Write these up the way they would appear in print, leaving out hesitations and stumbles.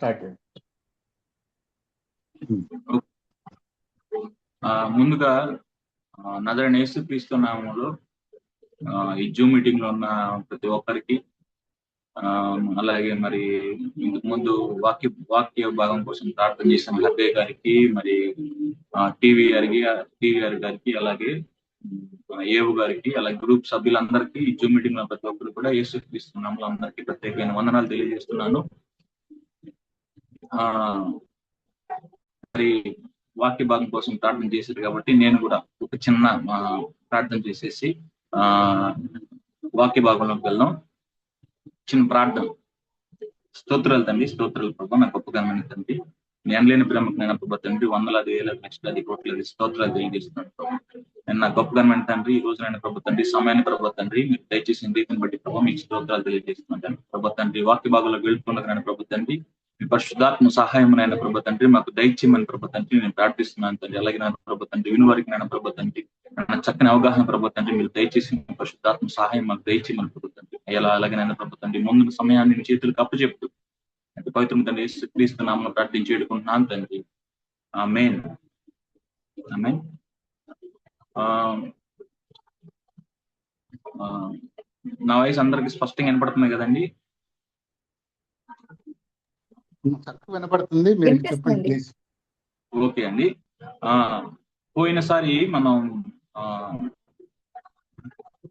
Start చేయండి. ముందుగా నజరేయుడైన యేసుక్రీస్తు నామములో ఈ జూమ్ మీటింగ్ లో ఉన్న ప్రతి ఒక్కరికి అలాగే మరి ఇంతకు ముందు వాక్య భాగం కోసం ప్రార్థన చేసిన హబ్బే గారికి, మరి టీవీ గారికి, అలాగే ఏవు గారికి, అలాగే గ్రూప్ సభ్యులందరికీ ఈ జూమ్ మీటింగ్ లో ప్రతి ఒక్కరు కూడా యేసుక్రీస్తు నామములో అందరికీ ప్రత్యేకమైన వందనాలు తెలియజేస్తున్నాను. మరి వాక్య భాగం కోసం ప్రార్థన చేశారు కాబట్టి నేను కూడా ఒక చిన్న ప్రార్థన చేసేసి వాక్య భాగంలోకి వెళ్దాం. చిన్న ప్రార్థన. స్తోత్రాలు తండ్రి, స్తోత్రాలు ప్రభా, నా గొప్ప ఘనమైన తండ్రి, నేను లేని ప్రేమకు నేను ప్రభా తండ్రి, వందలాది వేల లక్షలాది కోట్లది స్తోత్రాలు తెలియజేస్తున్నాను ప్రభా. నేను నా గొప్ప ఘనమైన తండ్రి, ఈ రోజు నేను ప్రభా తండ్రి, సమయాన్ని ప్రభా తండ్రి, మీరు దయచేసిన రీతిని బట్టి ప్రభావ మీకు స్తోత్రాలు తెలియజేస్తున్నాను ప్రభా తండ్రి. వాక్య భాగంలో వెళ్తున్నది ప్రభా తండ్రి, మీ పరిశుద్ధాత్మ సహాయం నాయన ప్రభా తండ్రి మాకు దయచేయమని ప్రభా తండ్రి నేను ప్రార్థిస్తున్నాను తండ్రి. అలాగే నాయన ప్రభా తండ్రి విని వారికి నాయన ప్రభా తండ్రి చక్కని అవగాహన ప్రభా తండ్రి మీరు దయచేసి పరిశుద్ధాత్మ సహాయం మాకు దయచేయమని ప్రభా తండ్రి. అలాగే నాయన ప్రభా తండ్రి ముందు సమయాన్ని మీ చేతులకు అప్పచెప్తూ పవిత్రం తండ్రి యేసుక్రీస్తు నామములో ప్రార్థించి వేడుకుంటున్నాను తండ్రి. ఆమేన్. ఆమేన్. నా వాయిస్ అందరికి స్పష్టంగా వినపడుతుంది కదండి? వినపడుతుంది, మీరు చెప్పండి ప్లీజ్. ఓకే అండి. పోయినసారి మనం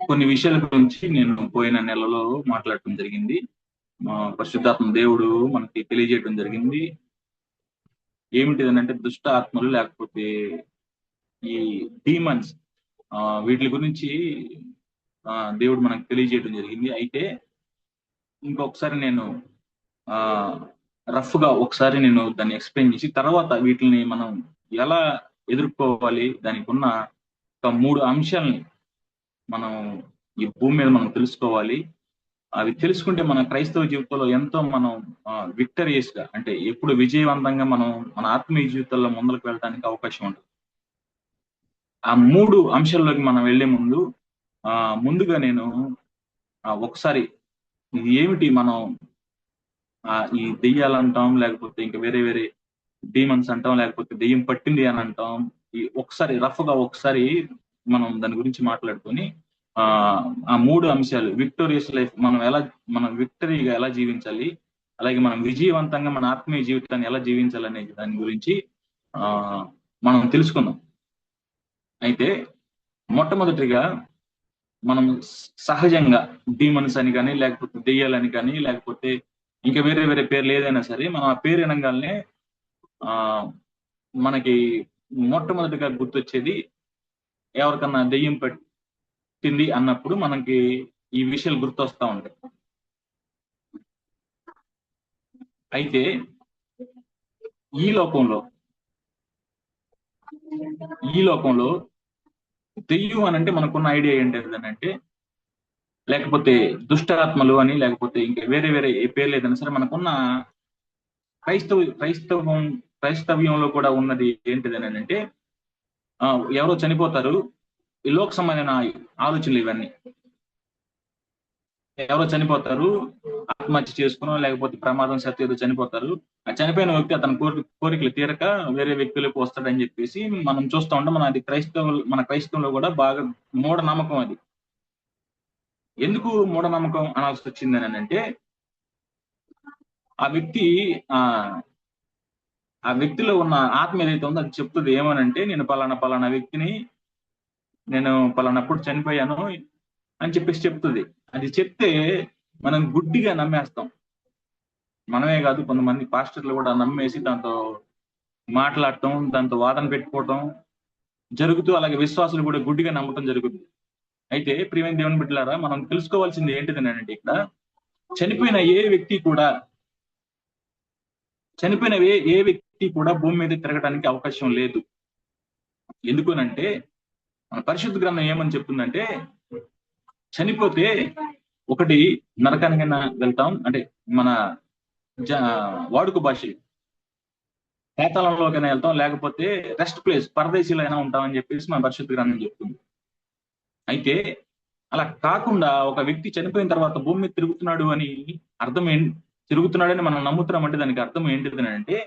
కొన్ని విషయాల గురించి నేను పోయిన నెలలో మాట్లాడటం జరిగింది. పరిశుద్ధాత్మ దేవుడు మనకి తెలియజేయడం జరిగింది. ఏమిటిదనంటే దుష్ట ఆత్మలు లేకపోతే ఈ డీమన్స్, వీటి గురించి దేవుడు మనకు తెలియజేయడం జరిగింది. అయితే ఇంకొకసారి నేను రఫ్ గా ఒకసారి నేను దాన్ని ఎక్స్ప్లెయిన్ చేసి తర్వాత వీటిని మనం ఎలా ఎదుర్కోవాలి, దానికి ఉన్న ఒక 3 అంశాలని మనం ఈ భూమి మీద మనం తెలుసుకోవాలి. అవి తెలుసుకుంటే మన క్రైస్తవ జీవితంలో ఎంతో మనం విక్టరియస్ గా, అంటే ఎప్పుడు విజయవంతంగా మనం మన ఆత్మీయ జీవితంలో ముందుకు వెళ్ళడానికి అవకాశం ఉంటుంది. ఆ 3 అంశాల్లోకి మనం వెళ్లే ముందుగా నేను ఒకసారి ఇది ఏమిటి, మనం ఈ దెయ్యాలు అంటాం, లేకపోతే ఇంకా వేరే వేరే డీమన్స్ అంటాం, లేకపోతే దెయ్యం పట్టింది అని అంటాం. ఈ ఒకసారి రఫ్ గా ఒకసారి మనం దాని గురించి మాట్లాడుకొని ఆ 3 అంశాలు విక్టోరియస్ లైఫ్ మనం విక్టరీగా ఎలా జీవించాలి, అలాగే మనం విజయవంతంగా మన ఆత్మీయ జీవితాన్ని ఎలా జీవించాలి అనే దాని గురించి మనం తెలుసుకుందాం. అయితే మొట్టమొదటిగా మనం సహజంగా డీమన్స్ అని కానీ, లేకపోతే దెయ్యాలని కానీ, లేకపోతే ఇంకా వేరే వేరే పేర్లు ఏదైనా సరే, మనం ఆ పేరు వినగానే మనకి మొట్టమొదటిగా గుర్తొచ్చేది ఎవరికన్నా దెయ్యం పట్టింది అన్నప్పుడు మనకి ఈ విషయాలు గుర్తొస్తా ఉంటాయి. అయితే ఈ లోకంలో దెయ్యం అని అంటే మనకున్న ఐడియా ఏంటంటే, లేకపోతే దుష్టాత్మలు అని, లేకపోతే ఇంకా వేరే వేరే ఏ పేర్లు ఏదైనా సరే, మనకున్న క్రైస్తవ్యంలో కూడా ఉన్నది ఏంటిదని అంటే, ఎవరో చనిపోతారు, ఈ లోక సంబంధమైన ఆలోచనలు ఇవన్నీ. ఎవరో చనిపోతారు, ఆత్మహత్య చేసుకునో లేకపోతే ప్రమాదం సత్య ఏదో చనిపోతారు. ఆ చనిపోయిన వ్యక్తి అతని కోరికలు తీరక వేరే వ్యక్తులకు వస్తాడని చెప్పేసి మనం చూస్తూ ఉంటాం. మన క్రైస్తవంలో కూడా బాగా మూఢనమ్మకం అది. ఎందుకు మూఢనమ్మకం అనాల్సి వచ్చిందని అంటే, ఆ వ్యక్తిలో ఉన్న ఆత్మ ఏదైతే ఉందో అది చెప్తుంది ఏమనంటే, నేను పలానా వ్యక్తిని నేను పలానప్పుడు చనిపోయాను అని చెప్పేసి చెప్తుంది. అది చెప్తే మనం గుడ్డిగా నమ్మేస్తాం. మనమే కాదు, కొంతమంది పాస్టర్లు కూడా నమ్మేసి దాంతో మాట్లాడటం, దాంతో వాదన పెట్టుకోవటం జరుగుతూ, అలాగే విశ్వాసులు కూడా గుడ్డిగా నమ్మటం జరుగుతుంది. అయితే ప్రియమైన దేవుని బిడ్డలారా, మనం తెలుసుకోవాల్సింది ఏంటిదనంటే, ఇక్కడ చనిపోయిన ఏ వ్యక్తి కూడా భూమి మీద తిరగడానికి అవకాశం లేదు. ఎందుకనంటే మన పరిశుద్ధ గ్రంథం ఏమని చెప్తుందంటే, చనిపోతే ఒకటి నరకానికైనా వెళ్తాం, అంటే మన వాడుక భాష పాతాళంలోకైనా వెళ్తాం, లేకపోతే రెస్ట్ ప్లేస్ పరదేశీలో అయినా ఉంటామని చెప్పేసి మన పరిశుద్ధ గ్రంథం చెప్తుంది. అయితే అలా కాకుండా ఒక వ్యక్తి చనిపోయిన తర్వాత భూమి మీద తిరుగుతున్నాడు అని అర్థం తిరుగుతున్నాడని మనం నమ్ముతున్నామంటే దానికి అర్థం ఏంటిది అంటే,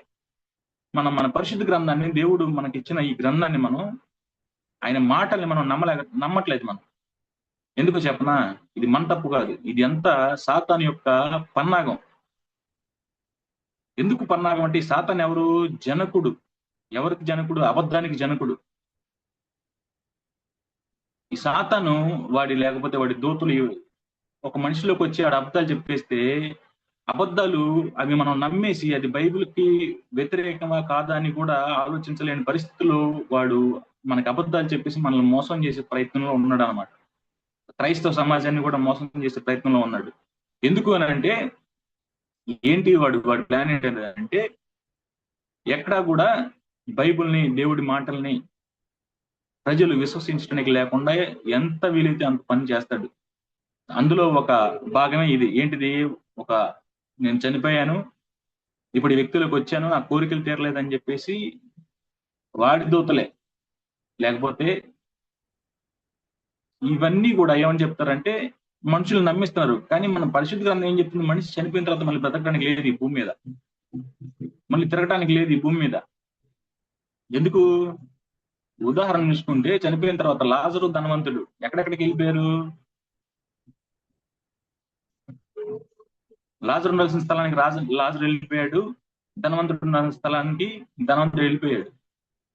మన పరిశుద్ధ గ్రంథాన్ని, దేవుడు మనకి ఇచ్చిన ఈ గ్రంథాన్ని ఆయన మాటల్ని మనం నమ్మట్లేదు మనం. ఎందుకు చెప్పనా? ఇది మన తప్పు కాదు, ఇది అంతా సాతాను యొక్క పన్నాగం. ఎందుకు పన్నాగం అంటే, ఈ సాతాను ఎవరు? జనకుడు. ఎవరికి జనకుడు? అబద్ధానికి జనకుడు. ఈ సాతాను లేకపోతే వాడి దూతలు ఒక మనిషిలోకి వచ్చి ఆడ అబద్ధాలు చెప్పేస్తే, అబద్ధాలు అవి మనం నమ్మేసి అది బైబిల్కి వ్యతిరేకమా కాదా అని కూడా ఆలోచించలేని పరిస్థితుల్లో వాడు మనకి అబద్ధాలు చెప్పేసి మనల్ని మోసం చేసే ప్రయత్నంలో ఉన్నాడు అనమాట. క్రైస్తవ సమాజాన్ని కూడా మోసం చేసే ప్రయత్నంలో ఉన్నాడు. ఎందుకు అని అంటే, ఏంటి వాడి ప్లాన్ ఏంటంటే, ఎక్కడా కూడా బైబిల్ని, దేవుడి మాటల్ని ప్రజలు విశ్వసించడానికి లేకుండా ఎంత వీలైతే అంత పని చేస్తాడు. అందులో ఒక భాగమే ఇది. ఏంటిది? నేను చనిపోయాను, ఇప్పుడు ఈ వ్యక్తులకు వచ్చాను, నా కోరికలు తీరలేదని చెప్పేసి వాడి దూతలే, లేకపోతే ఇవన్నీ కూడా ఏమని చెప్తారంటే మనుషులు నమ్మిస్తున్నారు. కానీ మన పరిశుద్ధ గ్రంథం ఏం చెప్తుంది? మనిషి చనిపోయిన తర్వాత మళ్ళీ బ్రతకడానికి లేదు ఈ భూమి మీద, మళ్ళీ తిరగడానికి లేదు ఈ భూమి మీద. ఎందుకు? ఉదాహరణ చూసుకుంటే, చనిపోయిన తర్వాత లాజరు ధనవంతుడు ఎక్కడెక్కడికి వెళ్ళిపోయారు? లాజరు ఉండాల్సిన స్థలానికి లాజరు వెళ్ళిపోయాడు, ధనవంతుడు ఉండాల్సిన స్థలానికి ధనవంతుడు వెళ్ళిపోయాడు.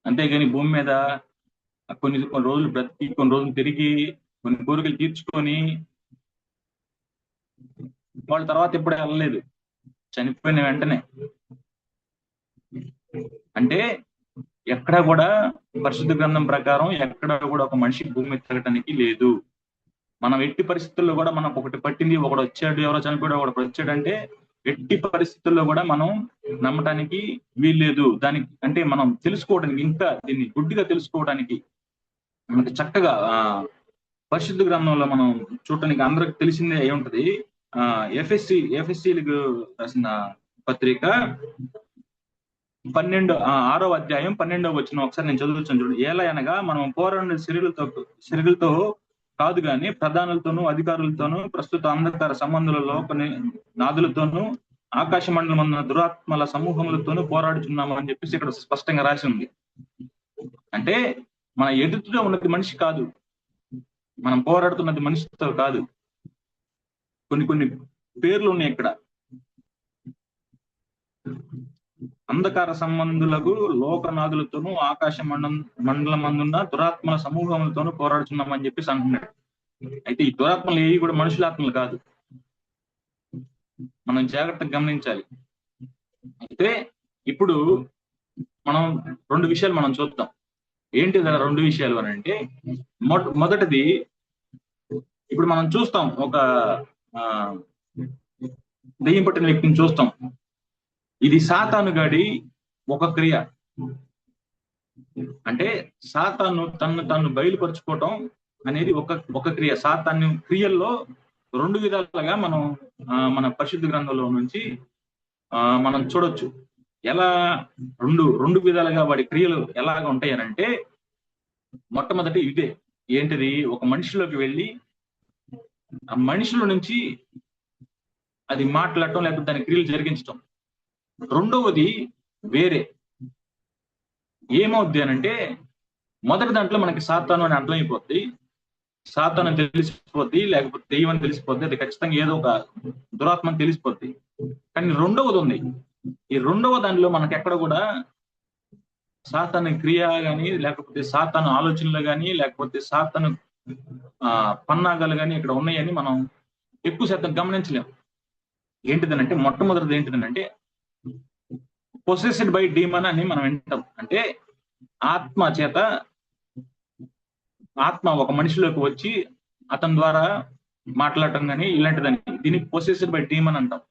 అంతేగాని భూమి మీద కొన్ని రోజులు బ్రతికి, కొన్ని రోజులు తిరిగి, కొన్ని కోరికలు తీర్చుకొని వాళ్ళ తర్వాత ఎప్పుడే వెళ్ళలేదు, చనిపోయిన వెంటనే. అంటే ఎక్కడా కూడా పరిశుద్ధ గ్రంథం ప్రకారం ఎక్కడా కూడా ఒక మనిషి భూమి మీద తిరగటానికి లేదు. మనం ఎట్టి పరిస్థితుల్లో కూడా మనకు ఒకటి పట్టింది, ఒకడు వచ్చాడు, ఎవరో చనిపోయాడు, ఒకడు వచ్చాడంటే ఎట్టి పరిస్థితుల్లో కూడా మనం నమ్మటానికి వీల్లేదు. దానికి అంటే మనం తెలుసుకోవడానికి, ఇంకా దీన్ని గుడ్డిగా తెలుసుకోవడానికి మనకి చక్కగా పరిశుద్ధ గ్రంథంలో మనం చూడటానికి అందరికి తెలిసిందే అయి ఉంటది. ఎఫ్ఎస్సీలకు రాసిన పత్రిక 6వ అధ్యాయం 12వ వచనం ఒకసారి నేను చదువుతాను చూడండి. ఎలా అనగా మనం పోరాడిన శరీరులతో కాదు గాని ప్రధానులతోనూ, అధికారులతోనూ, ప్రస్తుత అంధకార సంబంధులలో కొన్ని నాదులతోనూ, ఆకాశ మండలం ఉన్న దురాత్మల సమూహములతోనూ పోరాడుచున్నాము అని చెప్పేసి ఇక్కడ స్పష్టంగా రాసి ఉంది. అంటే మన ఎదుటిలో ఉన్నది మనిషి కాదు, మనం పోరాడుతున్నది మనిషితో కాదు. కొన్ని పేర్లు ఉన్నాయి ఇక్కడ. అంధకార సంబంధులకు, లోకనాథులతోనూ, ఆకాశ మండలమందున్న దురాత్మల సమూహములతోనూ పోరాడుతున్నామని చెప్పేసి అంటున్నాడు. అయితే ఈ దురాత్మలు ఏవి కూడా మనుషులాత్మలు కాదు, మనం జాగ్రత్తగా గమనించాలి. అయితే ఇప్పుడు మనం 2 విషయాలు మనం చూద్దాం. ఏంటి 2 విషయాలు అని అంటే, మొదటిది ఇప్పుడు మనం చూస్తాం, ఒక దెయ్యం పట్టిన వ్యక్తిని చూస్తాం. ఇది సాతాను గడి ఒక క్రియ. అంటే సాతాను తను బయలుపరుచుకోవటం అనేది ఒక క్రియ. సాతాను క్రియల్లో 2 విధాలుగా మనం మన పరిశుద్ధ గ్రంథంలో నుంచి మనం చూడొచ్చు. ఎలా రెండు విధాలుగా వాడి క్రియలు ఎలాగ ఉంటాయనంటే, మొట్టమొదటి ఇదే. ఏంటిది? ఒక మనిషిలోకి వెళ్ళి ఆ మనిషిలో నుంచి అది మాట్లాడటం, లేకపోతే దాని క్రియలు జరిగించటం. రెండవది వేరే. ఏమవుద్ది అనంటే, మొదటి దాంట్లో మనకి సాతాను అని అర్థమైపోద్ది, సాతాను తెలిసిపోద్ది, లేకపోతే దెయ్యం అని తెలిసిపోద్ది, అది ఖచ్చితంగా ఏదో ఒక దురాత్మ తెలిసిపోద్ది. కానీ రెండవది ఉంది. ఈ రెండవ దానిలో మనకి ఎక్కడ కూడా సాతాను క్రియ గాని, లేకపోతే సాతాను ఆలోచనలు గాని, లేకపోతే సాతాను పన్నాగాలు గాని ఇక్కడ ఉన్నాయని మనం ఎక్కువ శాతం గమనించలేము. ఏంటిదనంటే, మొట్టమొదటిది ఏంటిదనంటే, పొసెస్డ్ బై డీమన్ అని మనం వింటాం. అంటే ఆత్మ ఒక మనిషిలోకి వచ్చి అతని ద్వారా మాట్లాడటం కానీ ఇలాంటిదని, దీన్ని పొసెస్డ్ బై డీమన్ అంటాం.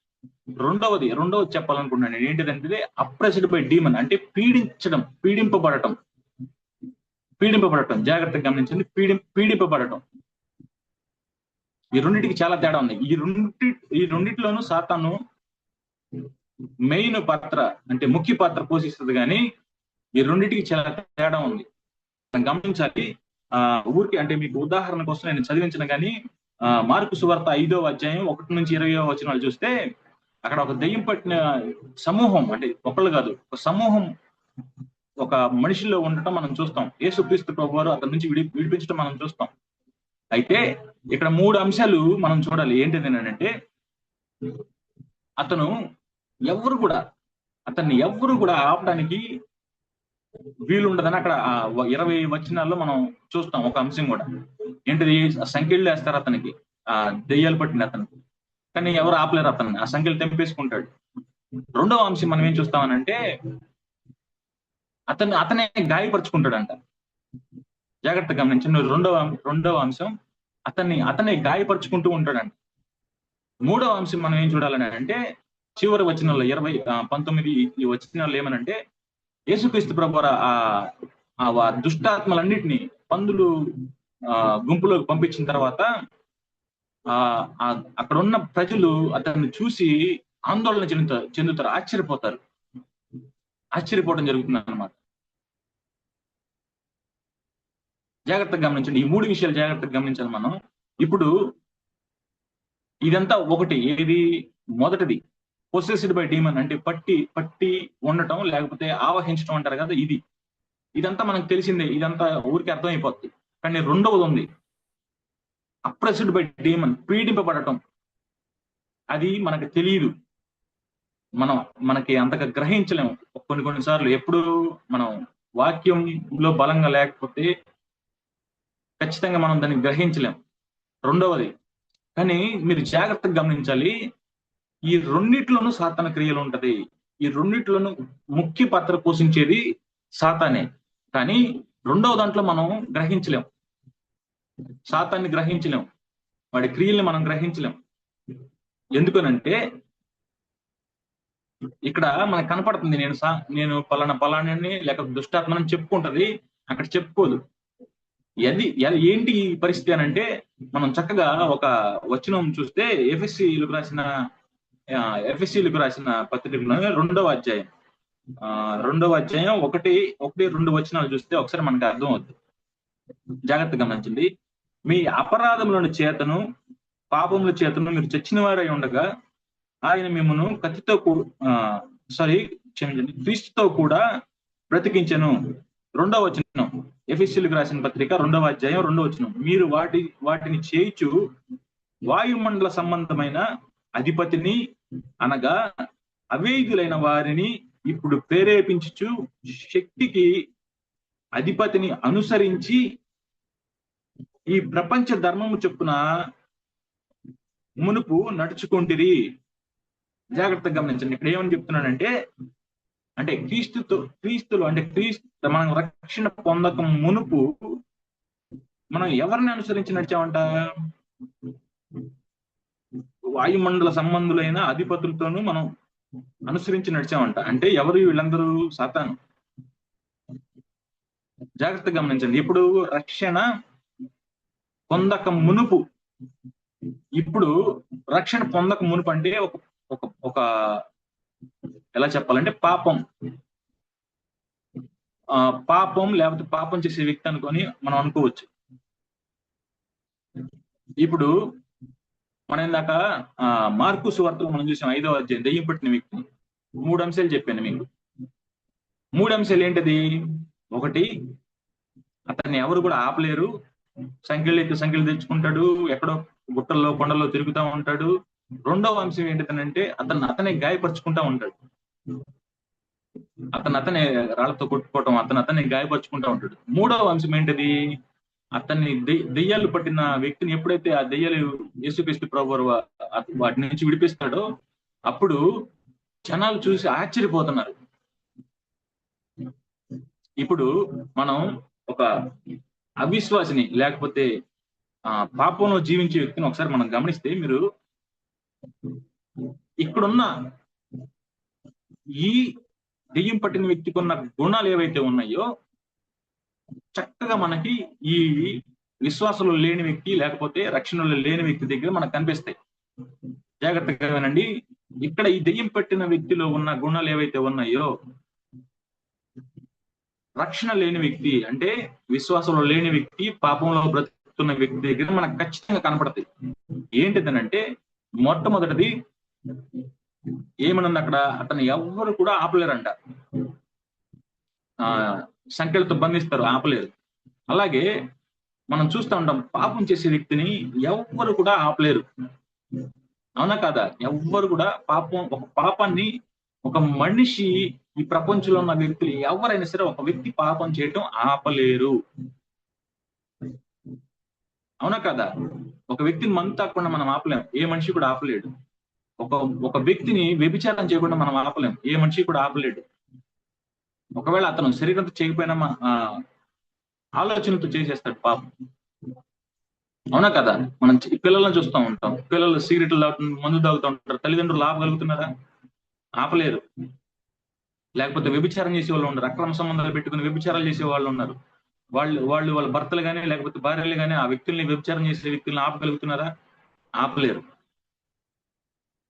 రెండవది చెప్పాలనుకుంటున్నాను ఏంటిదంటే, అప్రెస్డ్ బై డీమన్ అంటే పీడింపబడటం. జాగ్రత్తగా గమనించండి, పీడింపబడటం. ఈ రెండింటికి చాలా తేడా ఉంది. ఈ రెండిట్లోనూ సాతాను మెయిన్ పాత్ర, అంటే ముఖ్య పాత్ర పోషిస్తుంది. కానీ ఈ రెండింటికి చాలా తేడా ఉంది, గమనించాలి. ఊరికి అంటే మీకు ఉదాహరణ కోసం నేను చదివించిన కానీ, మార్కు సువార్త 5వ అధ్యాయం 1 నుంచి 20వ వచనాలు చూస్తే, అక్కడ ఒక దెయ్యం పట్టిన సమూహం, అంటే ఒకళ్ళు కాదు, ఒక సమూహం ఒక మనిషిలో ఉండటం మనం చూస్తాం. యేసుక్రీస్తు ప్రభువారు అతని నుంచి విడిపించడం మనం చూస్తాం. అయితే ఇక్కడ 3 అంశాలు మనం చూడాలి. ఏంటిది అంటే, అతన్ని ఎవ్వరు కూడా ఆపడానికి వీలుండదని అక్కడ 20 వచనాల్లో మనం చూస్తాం. ఒక అంశం కూడా ఏంటిది, సంఖ్యలు వేస్తారు అతనికి, ఆ దెయ్యాలు పట్టిన అతనికి, కానీ ఎవరు ఆపలేరు అతన్ని, ఆ సంఖ్యలు తెంపేసుకుంటాడు. రెండవ అంశం మనం ఏం చూస్తామనంటే, అతనే గాయపరుచుకుంటాడంట. జాగ్రత్తగా గమనించండి. రెండవ అంశం, అతనే గాయపరుచుకుంటూ ఉంటాడంట. మూడవ అంశం మనం ఏం చూడాలని అంటే, చివరి వచనంలో 19 ఈ వచనాలు ఏమనంటే, యేసుక్రీస్తు ప్రభువారు ఆ దుష్టాత్మలన్నిటినీ పందులు గుంపులోకి పంపించిన తర్వాత అక్కడ ఉన్న ప్రజలు అతన్ని చూసి ఆందోళన చెందుతారు, ఆశ్చర్యపోవడం జరుగుతుంది అన్నమాట. జాగ్రత్తగా గమనించండి. ఈ 3 విషయాలు జాగ్రత్తగా గమనించాలి మనం. ఇప్పుడు ఇదంతా ఒకటి, ఏది మొదటిది పొసెస్డ్ బై డీమన్, అంటే పట్టి ఉండటం లేకపోతే ఆవహించడం అంటారు కదా, ఇదంతా మనకు తెలిసిందే, ఇదంతా ఊరికి అర్థమైపోద్ది. కానీ రెండవది ఉంది, అప్రెస్డ్ బై డీమన్, పీడింపబడటం. అది మనకు తెలియదు, మనకి అంతగా గ్రహించలేము కొన్నిసార్లు. ఎప్పుడు మనం వాక్యంలో బలంగా లేకపోతే ఖచ్చితంగా మనం దాన్ని గ్రహించలేం. రెండవది, కానీ మీరు జాగ్రత్తగా గమనించాలి, ఈ రెండిట్లోనూ సాతాన క్రియలు ఉంటది. ఈ రెండిట్లోనూ ముఖ్య పాత్ర పోషించేది సాతానే. కానీ రెండవ దాంట్లో మనం గ్రహించలేం, సాతాన్ని గ్రహించలేం, వాడి క్రియల్ని మనం గ్రహించలేం. ఎందుకనంటే ఇక్కడ మనకు కనపడుతుంది, నేను పలానాని లేకపోతే దుష్టాత్మని చెప్పుకుంటది, అక్కడ చెప్పుకోదు. ఏంటి పరిస్థితి అని అంటే, మనం చక్కగా ఒక వచనం చూస్తే ఎఫ్ఎస్సీలకు రాసిన పత్రికలో 2వ అధ్యాయం 1-2 వచనాలు చూస్తే ఒకసారి మనకు అర్థం అవుతుంది. జాగ్రత్తగా గమనించండి. మీ అపరాధములను చేతను పాపముల చేతను మీరు చచ్చిన వారై ఉండగా ఆయన మిమ్మను క్రీస్తుతో కూడా బ్రతికించెను. 2వ వచనం, ఎఫెసీయులకు రాసిన పత్రిక 2వ అధ్యాయం 2వ వచనం, మీరు వాటిని చేయుచు వాయుమండల సంబంధమైన అధిపతిని అనగా అవేదులైన వారిని ఇప్పుడు ప్రేరేపించుచు శక్తికి అధిపతిని అనుసరించి ఈ ప్రపంచ ధర్మము చొప్పున మునుపు నడుచుకుంటిరి. జాగ్రత్తగా గమనించండి. ఇక్కడ ఏమని చెప్తున్నాడంటే, క్రీస్తులో మనం రక్షణ పొందక మునుపు మనం ఎవరిని అనుసరించి నడిచామంట? వాయుమండల సంబంధులైన అధిపతులతోనూ మనం అనుసరించి నడిచామంట. అంటే ఎవరు వీళ్ళందరూ? సాతాను. జాగ్రత్తగా గమనించండి. ఇప్పుడు రక్షణ పొందక మునుపు, ఇప్పుడు రక్షణ పొందక మునుపు అంటే ఒక ఎలా చెప్పాలంటే పాపం లేకపోతే పాపం చేసే వ్యక్తి అనుకొని మనం అనుకోవచ్చు. ఇప్పుడు మనం ఇందాక మార్కు సువార్తలో మనం చూసాం 5వ అధ్యాయం, దెయ్యం పట్టిన వ్యక్తి. 3 అంశాలు చెప్పాను మీకు. 3 అంశాలు ఏంటది? ఒకటి, అతన్ని ఎవరు కూడా ఆపలేరు, సంఖ్యలు తెచ్చుకుంటాడు, ఎక్కడో గుట్టల్లో కొండల్లో తిరుగుతూ ఉంటాడు. రెండవ అంశం ఏంటిదనంటే, అతనే గాయపరుచుకుంటా ఉంటాడు, అతనే రాళ్లతో కొట్టుకోవటం, అతనే గాయపరుచుకుంటా ఉంటాడు. మూడవ అంశం ఏంటిది? అతన్ని దెయ్యాలు పట్టిన వ్యక్తిని ఎప్పుడైతే ఆ దెయ్యాలు యేసుక్రీస్తు ప్రభువారు వాటి నుంచి విడిపిస్తాడో అప్పుడు జనాలు చూసి ఆశ్చర్యపోతున్నారు. ఇప్పుడు మనం ఒక అవిశ్వాసిని లేకపోతే పాపంలో జీవించే వ్యక్తిని ఒకసారి మనం గమనిస్తే, మీరు ఇక్కడున్న ఈ దెయ్యం పట్టిన వ్యక్తికి ఉన్న గుణాలు ఏవైతే ఉన్నాయో చక్కగా మనకి ఈ విశ్వాసంలో లేని వ్యక్తి లేకపోతే రక్షణలో లేని వ్యక్తి దగ్గర మనకు కనిపిస్తాయి. జాగ్రత్తగా వినండి. ఇక్కడ ఈ దెయ్యం పట్టిన వ్యక్తిలో ఉన్న గుణాలు ఏవైతే ఉన్నాయో, రక్షణ లేని వ్యక్తి అంటే విశ్వాసంలో లేని వ్యక్తి, పాపంలో బ్రతుకుతున్న వ్యక్తి దగ్గర మనకు ఖచ్చితంగా కనపడతాయి. ఏంటిదనంటే, మొట్టమొదటిది ఏమనుంది అక్కడ? అతను ఎవ్వరు కూడా ఆపలేరంట. సంఖ్యలతో బంధిస్తారు, ఆపలేరు. అలాగే మనం చూస్తూ ఉంటాం, పాపం చేసే వ్యక్తిని ఎవ్వరు కూడా ఆపలేరు. అవునా కాదా? ఎవ్వరు కూడా ఒక పాపాన్ని ఒక మనిషి, ఈ ప్రపంచంలో ఉన్న వ్యక్తులు ఎవరైనా సరే ఒక వ్యక్తి పాపం చేయటం ఆపలేరు. అవునా కదా? ఒక వ్యక్తిని మందు తాగకుండా మనం ఆపలేం, ఏ మనిషి కూడా ఆపలేడు. ఒక వ్యక్తిని వ్యభిచారం చేయకుండా మనం ఆపలేం, ఏ మనిషి కూడా ఆపలేడు. ఒకవేళ అతను శరీరంతో చేయకపోయినా ఆలోచనతో చేసేస్తాడు పాపం. అవునా కదా? మనం పిల్లలను చూస్తూ ఉంటాం, పిల్లలు సిగరెట్లు మందు తాగుతూ ఉంటారు, తల్లిదండ్రులు ఆపగలుగుతున్నారా? ఆపలేరు. లేకపోతే వ్యభిచారం చేసే వాళ్ళు ఉన్నారు, అక్రమ సంబంధాలు పెట్టుకుని వ్యభిచారాలు చేసే వాళ్ళు ఉన్నారు. వాళ్ళ భర్తలు కానీ లేకపోతే భార్యలు కానీ ఆ వ్యక్తుల్ని, వ్యభిచారం చేసే వ్యక్తుల్ని ఆపగలుగుతున్నారా? ఆపలేరు.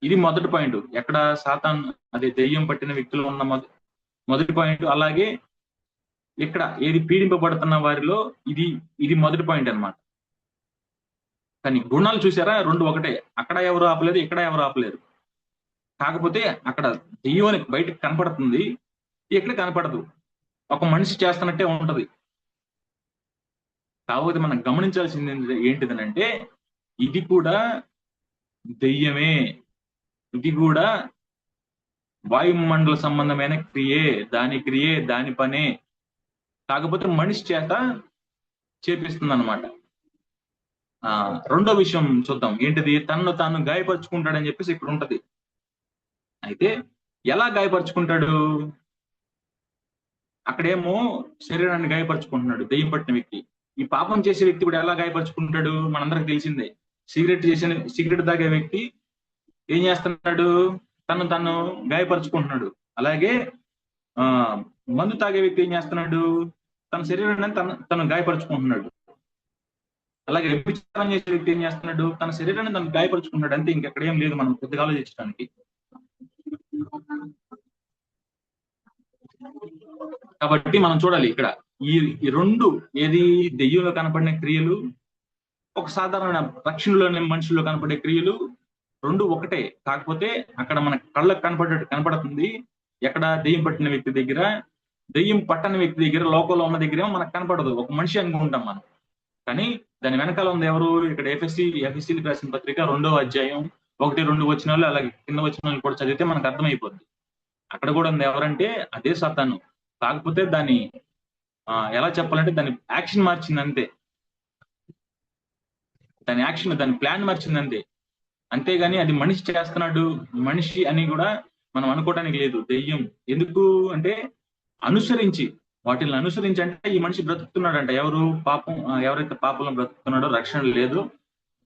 ఇది మొదటి పాయింట్. ఎక్కడ సాతాన్, అదే దెయ్యం పట్టిన వ్యక్తులు ఉన్న మొదటి పాయింట్. అలాగే ఇక్కడ ఏది పీడింపబడుతున్న వారిలో ఇది మొదటి పాయింట్ అన్నమాట. కానీ గుణాలు చూసారా? రెండు ఒకటే. అక్కడ ఎవరు ఆపలేదు, ఇక్కడ ఎవరు ఆపలేరు. కాకపోతే అక్కడ దెయ్యం బయటకు కనపడుతుంది, ఇక్కడ కనపడదు. ఒక మనిషి చేస్తున్నట్టే ఉంటది. కాకపోతే మనం గమనించాల్సింది ఏంటిదనంటే, ఇది కూడా దెయ్యమే, ఇది కూడా వాయుమండల సంబంధమైన క్రియే, దాని పనే. కాకపోతే మనిషి చేత చేపిస్తుంది అన్నమాట. రెండో విషయం చూద్దాం. ఏంటిది? తనను తాను గాయపరుచుకుంటాడని చెప్పేసి ఇక్కడ ఉంటది. అయితే ఎలా గాయపరుచుకుంటాడు? అక్కడేమో శరీరాన్ని గాయపరుచుకుంటున్నాడు దెయ్యం పట్టిన వ్యక్తి. ఈ పాపం చేసే వ్యక్తి కూడా ఎలా గాయపరుచుకుంటాడు? మనందరికి తెలిసిందే. సిగరెట్ తాగే వ్యక్తి ఏం చేస్తున్నాడు? తను గాయపరుచుకుంటున్నాడు. అలాగే మందు తాగే వ్యక్తి ఏం చేస్తున్నాడు? తన శరీరాన్ని తను గాయపరుచుకుంటున్నాడు. అలాగే వ్యభిచారం చేసే వ్యక్తి ఏం చేస్తున్నాడు? తన శరీరాన్ని తను గాయపరుచుకుంటున్నాడు. అంతే, ఇంకెక్కడ ఏం లేదు మనం కొద్దిగా ఆలోచించడానికి. కాబట్టి మనం చూడాలి ఇక్కడ ఈ రెండు, ఏది దెయ్యంలో కనపడిన క్రియలు, ఒక సాధారణ రక్షణలోని మనుషుల్లో కనపడే క్రియలు, రెండు ఒకటే. కాకపోతే అక్కడ మన కళ్ళకు కనపడుతుంది. ఎక్కడ? దెయ్యం పట్టిన వ్యక్తి దగ్గర. దెయ్యం పట్టని వ్యక్తి దగ్గర, లోకంలో ఉన్న దగ్గర మనకు కనపడదు, ఒక మనిషి అనుకుంటాం మనం. కానీ దాని వెనకాల ఉంది ఎవరు? ఇక్కడ ఎఫ్ఎస్సీకి రాసిన పత్రిక 2వ అధ్యాయం 1-2 వచనాలు, అలాగే కింద వచనాలు కూడా చదివితే మనకు అర్థమైపోద్ది. అక్కడ కూడా ఉంది ఎవరంటే అదే సాతాను. కాకపోతే దాన్ని ఎలా చెప్పాలంటే దాని యాక్షన్ మార్చింది అంతే. దాని ప్లాన్ మార్చింది అంతే. అంతేగాని అది మనిషి చేస్తున్నాడు, మనిషి అని కూడా మనం అనుకోవడానికి లేదు. దెయ్యం ఎందుకు అంటే వాటిని అనుసరించి అంటే ఈ మనిషి బ్రతుకుతున్నాడంట. ఎవరైతే పాపంలో బ్రతుకుతున్నాడో, రక్షణ లేదు,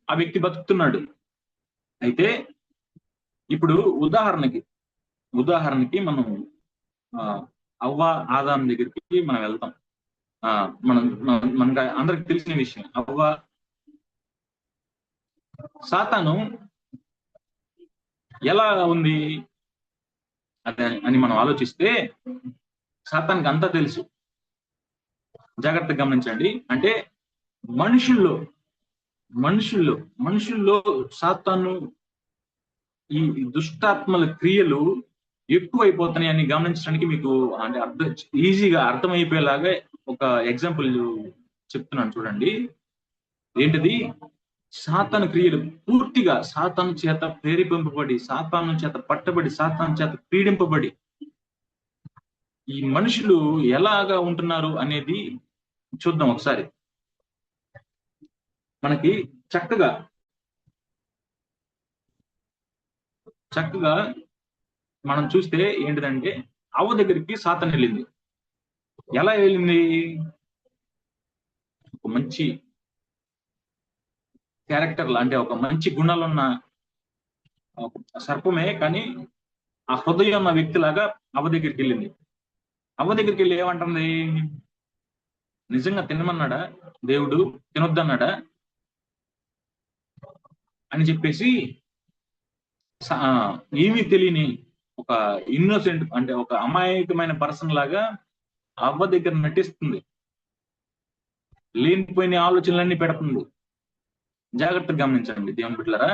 ఆ వ్యక్తి బ్రతుకుతున్నాడు. అయితే ఇప్పుడు ఉదాహరణకి మనం అవ్వ ఆదాం దగ్గరికి మనం వెళ్తాం. మనకు అందరికి తెలిసిన విషయం. సాతాను ఎలా ఉంది అని మనం ఆలోచిస్తే, సాతానికి అంతా తెలుసు. జాగ్రత్తగా గమనించండి. అంటే మనుషుల్లో సాతాను ఈ దుష్టాత్మల క్రియలు ఎక్కువైపోతున్నాయని గమనించడానికి మీకు అంటే ఈజీగా అర్థమైపోయేలాగా ఒక ఎగ్జాంపుల్ చెప్తున్నాను చూడండి. ఏంటిది? సాతాను క్రియలు పూర్తిగా సాతాను చేత ప్రేరేపింపబడి, సాతాను చేత పట్టబడి, సాతాను చేత పీడింపబడి ఈ మనుషులు ఎలాగా ఉంటున్నారు అనేది చూద్దాం ఒకసారి. మనకి చక్కగా మనం చూస్తే ఏంటిదంటే, అవ్వ దగ్గరికి సాతాను వెళ్ళింది. ఎలా వెళ్ళింది? ఒక మంచి క్యారెక్టర్, అంటే ఒక మంచి గుణాలు ఉన్న సర్పమే, కానీ ఆ హృదయం ఉన్న వ్యక్తిలాగా అవ్వ దగ్గరికి వెళ్ళింది. అవ్వ దగ్గరికి వెళ్ళి ఏమంటుంది? నిజంగా తినమన్నాడా దేవుడు? తినొద్దన్నాడా అని చెప్పేసి ఏమీ తెలియని ఒక ఇన్నోసెంట్, అంటే ఒక అమాయకమైన పర్సన్ లాగా అవ్వ దగ్గర నటిస్తుంది. లేనిపోయిన ఆలోచనలన్నీ పెడుతుంది. జాగ్రత్తగా గమనించండి దేవుని బిడ్డలారా.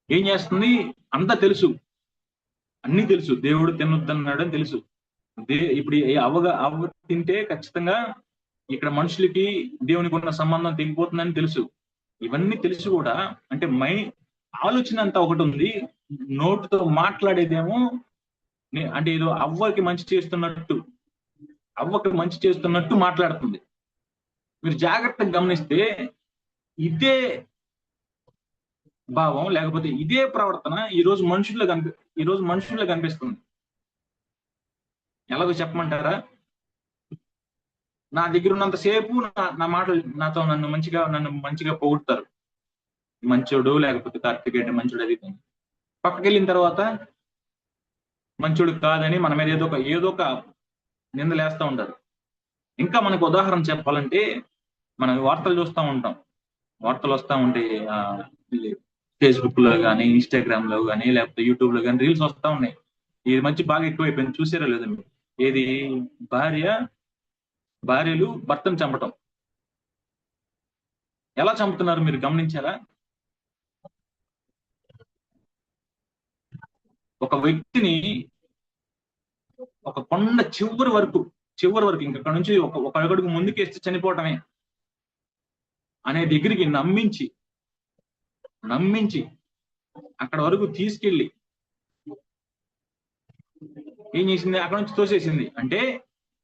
ఏం చేస్తుంది? అంతా తెలుసు. అన్ని తెలుసు, దేవుడు తినొద్దన్నాడు అని తెలుసు. ఇప్పుడు అవ్వ తింటే ఖచ్చితంగా ఇక్కడ మనుషులకి దేవునికి ఉన్న సంబంధం తెగిపోతుందని తెలుసు. ఇవన్నీ తెలిసి కూడా అంటే ఆలోచన అంతా ఒకటి ఉంది, నోటితో మాట్లాడేదేమో అంటే ఏదో అవ్వకి మంచి చేస్తున్నట్టు మాట్లాడుతుంది. మీరు జాగ్రత్తగా గమనిస్తే ఇదే భావం లేకపోతే ఇదే ప్రవర్తన ఈ రోజు మనుషుల్లో కనిపిస్తుంది. ఎలాగో చెప్పమంటారా? నా దగ్గర ఉన్నంతసేపు నా మాటలు నాతో నన్ను మంచిగా పొగుడతారు, మంచోడు లేకపోతే కార్తికేయుడు మంచోడు, అది పక్కకి వెళ్ళిన తర్వాత మంచోడు కాదని మన మీద ఏదో ఒక నిందలేస్తా ఉంటారు. ఇంకా మనకు ఉదాహరణ చెప్పాలంటే మనం వార్తలు చూస్తూ ఉంటాం, వార్తలు వస్తూ ఉంటే ఫేస్బుక్ లో కానీ, ఇన్స్టాగ్రామ్ లో కానీ, లేకపోతే యూట్యూబ్ లో కానీ రీల్స్ వస్తూ ఉన్నాయి. ఇది మంచి బాగా ఎక్కువైపోయింది, చూసారా లేదా మీరు? ఏది భార్యలు భర్తను చంపటం. ఎలా చంపుతున్నారు మీరు గమనించారా? ఒక వ్యక్తిని ఒక కొండ చివరి వరకు ఇంకక్కడ నుంచి ఒక అడుగు ముందుకేస్తే చనిపోవటమే అనే దగ్గరికి నమ్మించి అక్కడ వరకు తీసుకెళ్ళి ఏం చేసింది? అక్కడ నుంచి తోసేసింది. అంటే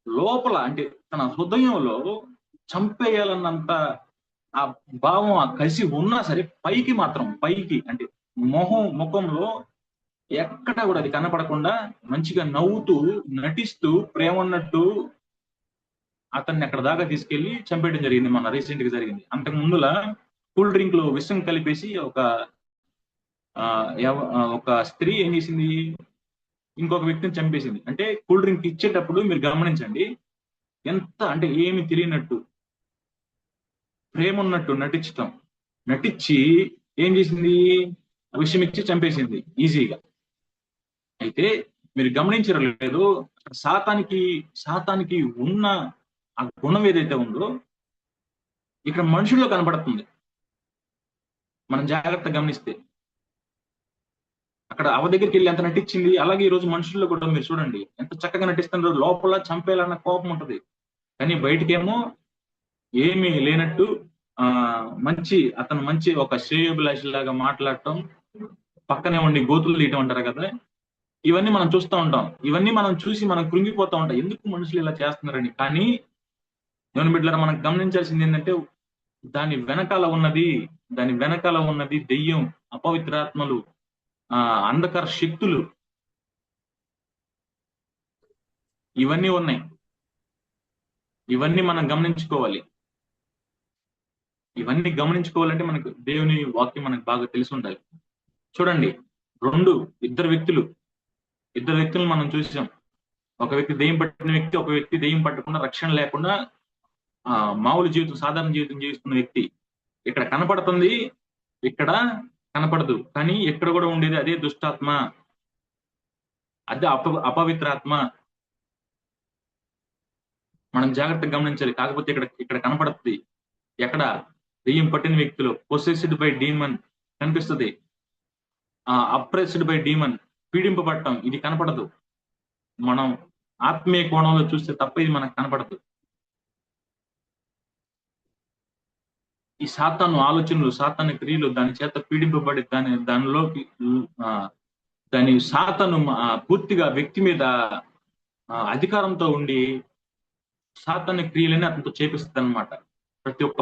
లోపల, అంటే తన హృదయంలో చంపేయాలన్నంత ఆ భావం, ఆ కసి ఉన్నా సరే పైకి అంటే ముఖంలో ఎక్కడ కూడా అది కనపడకుండా మంచిగా నవ్వుతూ నటిస్తూ ప్రేమ ఉన్నట్టు అతన్ని అక్కడ దాకా తీసుకెళ్లి చంపేయడం జరిగింది. మన రీసెంట్ గా జరిగింది. అంతకు ముందులా కూల్ డ్రింక్ లో విషం కలిపేసి ఒక స్త్రీ ఏం చేసింది? ఇంకొక వ్యక్తిని చంపేసింది. అంటే కూల్ డ్రింక్ ఇచ్చేటప్పుడు మీరు గమనించండి, ఎంత అంటే ఏమి తెలియనట్టు ప్రేమ ఉన్నట్టు నటించి ఏం చేసింది? విషయం ఇచ్చి చంపేసింది ఈజీగా. అయితే మీరు గమనించరు లేదు, సాతానికి ఉన్న ఆ గుణం ఏదైతే ఉందో ఇక్కడ మనుషుల్లో కనబడుతుంది. మనం జాగ్రత్తగా గమనిస్తే అక్కడ అవ దగ్గరికి వెళ్ళి ఎంత నటించింది, అలాగే ఈ రోజు మనుషుల్లో కూడా మీరు చూడండి ఎంత చక్కగా నటిస్తున్నారు. లోపల చంపేయాలన్న కోపం ఉంటది, కానీ బయటకేమో ఏమీ లేనట్టు అతను మంచి ఒక శ్రేయోభిలాషిలాగా మాట్లాడటం, పక్కనే ఉండి గోతులు తీయటం అంటారు కదా, ఇవన్నీ మనం చూస్తూ ఉంటాం. ఇవన్నీ మనం చూసి మనం కృంగిపోతూ ఉంటాం, ఎందుకు మనుషులు ఇలా చేస్తున్నారని. కానీ దేవుని బిడ్డలారా, మనం గమనించాల్సింది ఏంటంటే దాని వెనకాల ఉన్నది దెయ్యం, అపవిత్రాత్మలు, అంధకార శక్తులు, ఇవన్నీ ఉన్నాయి. ఇవన్నీ మనం గమనించుకోవాలి. ఇవన్నీ గమనించుకోవాలంటే మనకు దేవుని వాక్యం మనకు బాగా తెలిసి ఉండాలి. చూడండి, ఇద్దరు వ్యక్తులు మనం చూసాం. ఒక వ్యక్తి దెయ్యం పట్టిన వ్యక్తి, ఒక వ్యక్తి దెయ్యం పట్టకుండా రక్షణ లేకుండా మామూలు జీవితం, సాధారణ జీవితం జీవిస్తున్న వ్యక్తి. ఇక్కడ కనపడుతుంది, ఇక్కడ కనపడదు, కానీ ఎక్కడ కూడా ఉండేది అదే దుష్టాత్మ, అదే అపవిత్రాత్మ. మనం జాగ్రత్తగా గమనించాలి. కాకపోతే ఇక్కడ కనపడుతుంది, ఎక్కడ? దెయ్యం పట్టిన వ్యక్తిలో పొసెస్డ్ బై డీమన్ కనిపిస్తుంది, అప్రెస్డ్ బై డీమన్ పీడింపబడటం, ఇది కనపడదు. మనం ఆత్మీయ కోణంలో చూస్తే తప్ప ఇది మనకు కనపడదు. ఈ సాతాను ఆలోచనలు, సాతాను క్రియలు, దాని చేత పీడింపబడి దాని సాతాను పూర్తిగా వ్యక్తి మీద అధికారంతో ఉండి సాతాను క్రియలని అతనితో చేపిస్తుంది అన్నమాట. ప్రతి ఒక్క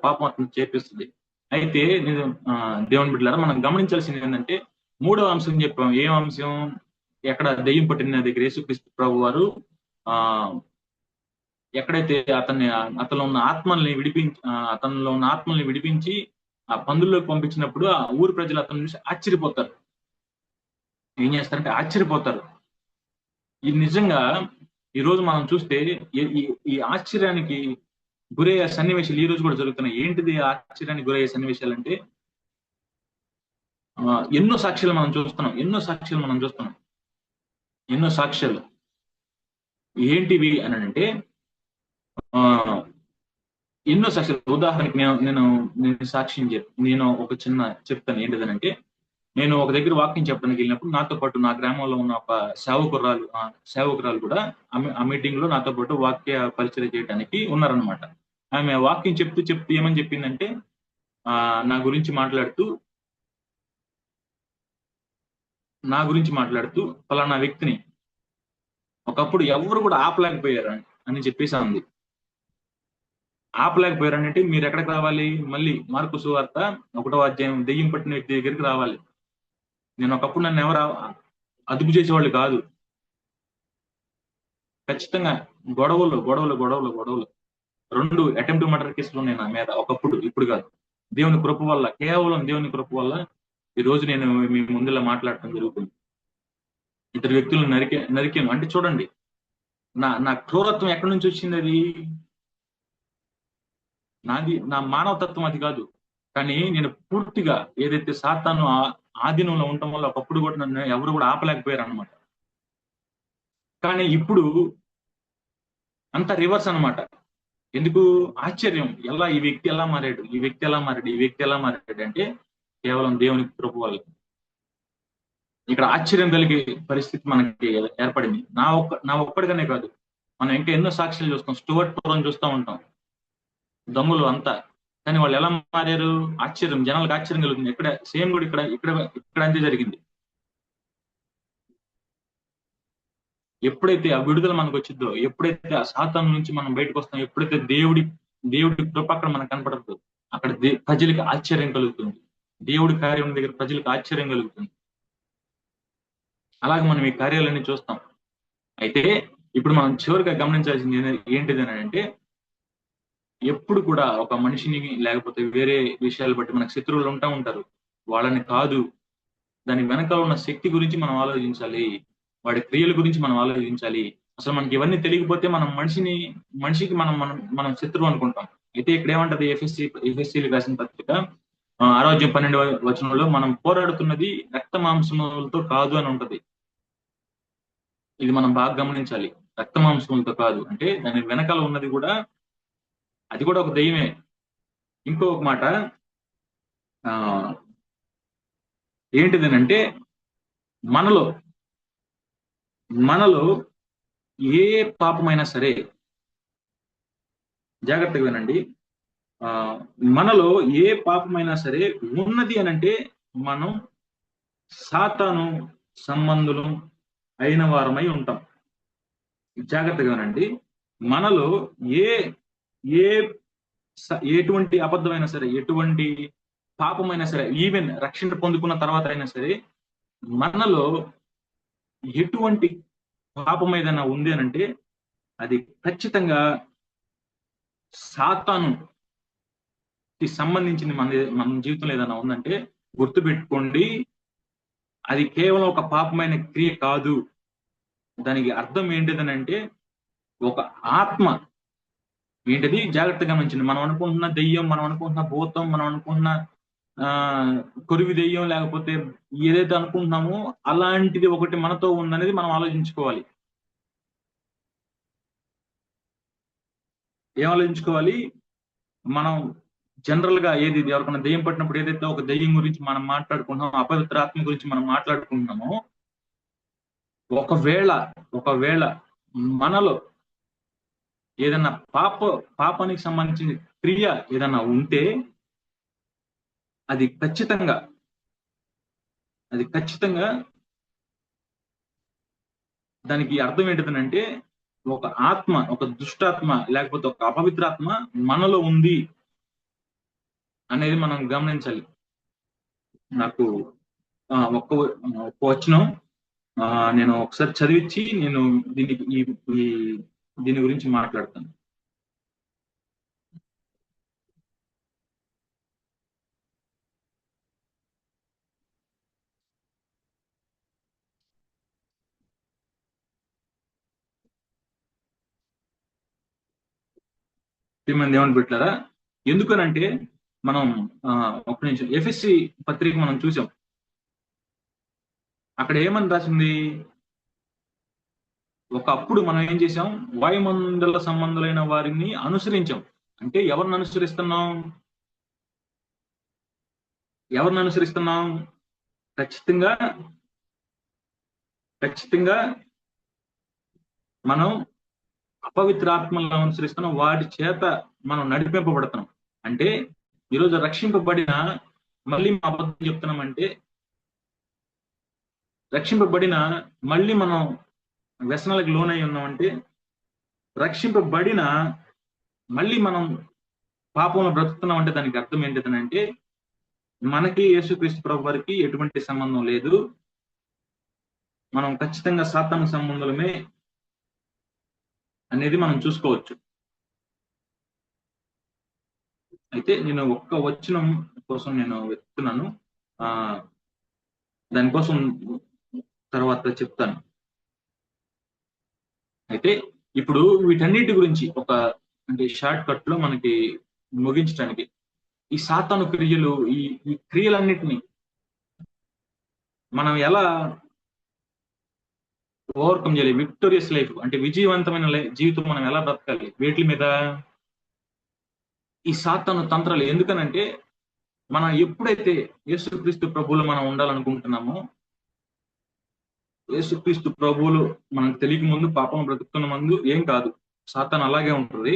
పాపం అతను చేపిస్తుంది. అయితే దేవుని బిడ్డలారా, మనం గమనించాల్సింది ఏంటంటే మూడవ అంశం చెప్పాం. ఏం అంశం? ఎక్కడ దెయ్యం పట్టిన దగ్గర యేసుక్రీస్తు ప్రభు వారు ఎక్కడైతే అతనిలో ఉన్న ఆత్మల్ని విడిపించి ఆ పందుల్లోకి పంపించినప్పుడు ఆ ఊరు ప్రజలు అతను చూసి ఆశ్చర్యపోతారు. ఏం చేస్తారంటే ఆశ్చర్యపోతారు. ఇది నిజంగా ఈ రోజు మనం చూస్తే ఈ ఆశ్చర్యానికి గురయ్యే సన్నివేశాలు ఈ రోజు కూడా జరుగుతున్నాయి. ఏంటిది ఆశ్చర్యానికి గురయ్యే సన్నివేశాలు అంటే ఎన్నో సాక్ష్యాలు మనం చూస్తున్నాం. ఎన్నో సాక్ష్యాలు ఏంటివి అని అంటే ఎన్నో సాక్ష్యాలు. ఉదాహరణకి నేను సాక్ష్యం నేను ఒక చిన్న చెప్తాను. ఏంటిదనంటే నేను ఒక దగ్గర వాక్యం చెప్పడానికి వెళ్ళినప్పుడు నాతో పాటు నా గ్రామంలో ఉన్న ఒక సేవకురాలు కూడా ఆ మీటింగ్ లో నాతో పాటు వాక్య పరిచయం చేయడానికి ఉన్నారనమాట. ఆమె వాక్యం చెప్తూ చెప్తూ ఏమని చెప్పిందంటే, నా గురించి మాట్లాడుతూ ఫలానా వ్యక్తిని ఒకప్పుడు ఎవరు కూడా ఆపలేకపోయారు అని చెప్పేసి అంది. ఆపలేకపోయారంటే మీరు ఎక్కడికి రావాలి? మళ్ళీ మార్కు సువార్త 1వ అధ్యాయం దెయ్యం పట్టిన వ్యక్తి దగ్గరికి రావాలి. నేను ఒకప్పుడు నన్ను ఎవరు అదుపు చేసేవాళ్ళు కాదు. ఖచ్చితంగా గొడవలు 2 అటెంప్ట్ మర్డర్ కేసులు ఉన్నాయి నా మీద ఒకప్పుడు, ఇప్పుడు కాదు. దేవుని కృప వల్ల, కేవలం దేవుని కృప వల్ల ఈ రోజు నేను మీ ముందులా మాట్లాడటం జరుగుతుంది. 2 వ్యక్తులను నరికాను. అంటే చూడండి, నా క్రూరత్వం ఎక్కడి నుంచి వచ్చింది? అది నా మానవతత్వం అది కాదు. కానీ నేను పూర్తిగా ఏదైతే సాతాను ఆధీనంలో ఉండటం వల్ల ఒకప్పుడు కూడా నన్ను ఎవరు కూడా ఆపలేకపోయారు అనమాట. కానీ ఇప్పుడు అంత రివర్స్ అనమాట. ఎందుకు? ఆశ్చర్యం. ఈ వ్యక్తి ఎలా మారాడు అంటే కేవలం దేవుని కృప వల్ల. ఇక్కడ ఆశ్చర్యం కలిగే పరిస్థితి మనకి ఏర్పడింది. నా ఒక్కడిగానే కాదు, మనం ఇంకా ఎన్నో సాక్ష్యాలు చూస్తాం. స్టూవర్ట్ పురం చూస్తూ ఉంటాం, దమ్ములు అంతా. కానీ వాళ్ళు ఎలా మారారు? ఆశ్చర్యం, జనాలకు ఆశ్చర్యం కలుగుతుంది. ఇక్కడ సేమ్ కూడా ఇక్కడ అంతే జరిగింది. ఎప్పుడైతే ఆ విడుదల మనకు వచ్చిందో, ఎప్పుడైతే ఆ సాతాను నుంచి మనం బయటకు వస్తాం, ఎప్పుడైతే దేవుడి కృప అక్కడ మనకు కనపడదు, అక్కడ ప్రజలకు ఆశ్చర్యం కలుగుతుంది. దేవుడి కార్యం దగ్గర ప్రజలకు ఆశ్చర్యం కలుగుతుంది. అలాగే మనం ఈ కార్యాలన్నీ చూస్తాం. అయితే ఇప్పుడు మనం చివరిగా గమనించాల్సింది ఏంటిది అని అంటే, ఎప్పుడు కూడా ఒక మనిషిని లేకపోతే వేరే విషయాలు బట్టి మనకు శత్రువులు ఉంటారు. వాళ్ళని కాదు, దాని వెనకాల ఉన్న శక్తి గురించి మనం ఆలోచించాలి. వాడి క్రియల గురించి మనం ఆలోచించాలి. అసలు మనకి ఇవన్నీ తెలియకపోతే మనం మనిషికి మనం శత్రువు అనుకుంటాం. అయితే ఇక్కడ ఏమంటది ఎఫ్ఎస్సీలకు రాసిన పత్రిక 6:12 వచనంలో, మనం పోరాడుతున్నది రక్త మాంసములతో కాదు అని ఉంటది. ఇది మనం బాగా గమనించాలి. రక్త మాంసములతో కాదు అంటే దాని వెనకాల ఉన్నది కూడా, అది కూడా ఒక దెయ్యమే. ఇంకొక మాట ఏంటిదనంటే, మనలో ఏ పాపమైనా సరే, జాగ్రత్తగా వినండి, మనలో ఏ పాపమైనా సరే ఉన్నది అనంటే మనం సాతాను సంబంధులం అయిన వారమై ఉంటాం. జాగ్రత్తగా వినండి. మనలో ఎటువంటి అబద్ధమైనా సరే, ఎటువంటి పాపమైనా సరే, ఈవెన్ రక్షణ పొందుకున్న తర్వాత అయినా సరే, మనలో ఎటువంటి పాపం ఏదైనా ఉంది అనంటే అది ఖచ్చితంగా సాతానుకి సంబంధించింది. మన జీవితంలో ఏదైనా ఉందంటే గుర్తుపెట్టుకోండి, అది కేవలం ఒక పాపమైన క్రియ కాదు. దానికి అర్థం ఏంటిదనంటే ఒక ఆత్మ. ఏంటిది? జాగ్రత్తగా గమనించండి. మనం అనుకుంటున్న దెయ్యం, మనం అనుకుంటున్న భూతం, మనం అనుకుంటున్న కొరివి దెయ్యం, లేకపోతే ఏదైతే అనుకుంటున్నామో అలాంటిది ఒకటి మనతో ఉందనేది మనం ఆలోచించుకోవాలి. ఏం ఆలోచించుకోవాలి? మనం జనరల్ గా ఎవరికైనా దెయ్యం పట్టినప్పుడు ఏదైతే ఒక దెయ్యం గురించి మనం మాట్లాడుకుంటున్నామో, అపవిత్ర ఆత్మ గురించి మనం మాట్లాడుకుంటున్నామో, ఒకవేళ మనలో ఏదైనా పాపానికి సంబంధించిన క్రియ ఏదైనా ఉంటే అది ఖచ్చితంగా దానికి అర్థం ఏంటిదనంటే ఒక ఆత్మ, ఒక దుష్టాత్మ, లేకపోతే ఒక అపవిత్రాత్మ మనలో ఉంది అనేది మనం గమనించాలి. నాకు ఒక్క వచనం నేను ఒకసారి చదివించి నేను దీని గురించి మాట్లాడతాను. మంది ఏమని పెట్టారా? ఎందుకనంటే మనం ఒక్క నిమిషం, ఎఫ్ఎస్సి పత్రిక మనం చూసాం. అక్కడ ఏమని రాసింది? ఒకప్పుడు మనం ఏం చేసాం? వాయుమండల సంబంధులైన వారిని అనుసరించాం. అంటే ఎవరిని అనుసరిస్తున్నాం? ఖచ్చితంగా ఖచ్చితంగా మనం అపవిత్ర ఆత్మలను అనుసరిస్తున్నాం, వాటి చేత మనం నడిపింపబడుతున్నాం. అంటే ఈరోజు రక్షింపబడిన, మళ్ళీ మా అబద్ధం చెప్తున్నామంటే, రక్షింపబడిన మళ్ళీ మనం వ్యసనాలకు లోనై ఉన్నామంటే, రక్షింపబడిన మళ్ళీ మనం పాపంలో బ్రతుకుతున్నాం అంటే దానికి అర్థం ఏంటిదనంటే, మనకి యేసుక్రీస్తు ప్రభు వారికి ఎటువంటి సంబంధం లేదు, మనం ఖచ్చితంగా సాతాను సంబంధమే అనేది మనం చూసుకోవచ్చు. అయితే నేను ఒక్క వచనం కోసం నేను వెతుకుతున్నాను, దానికోసం తర్వాత చెప్తాను. అయితే ఇప్పుడు వీటన్నిటి గురించి ఒక అంటే షార్ట్ కట్ లో మనకి ముగించడానికి, ఈ సాతాను క్రియలు, ఈ క్రియలన్నిటినీ మనం ఎలా ఓవర్కమ్ చేయాలి, విక్టోరియస్ లైఫ్ అంటే విజయవంతమైన జీవితం మనం ఎలా బ్రతకాలి, వీటి మీద ఈ సాతాను తంత్రాలు. ఎందుకనంటే మనం ఎప్పుడైతే యేసుక్రీస్తు ప్రభువులు మనం ఉండాలనుకుంటున్నామో, యేసుక్రీస్తు ప్రభువులు మనకు తెలియక ముందు పాపం బ్రతుకుతున్న ముందు ఏం కాదు, సాతాను అలాగే ఉంటుంది,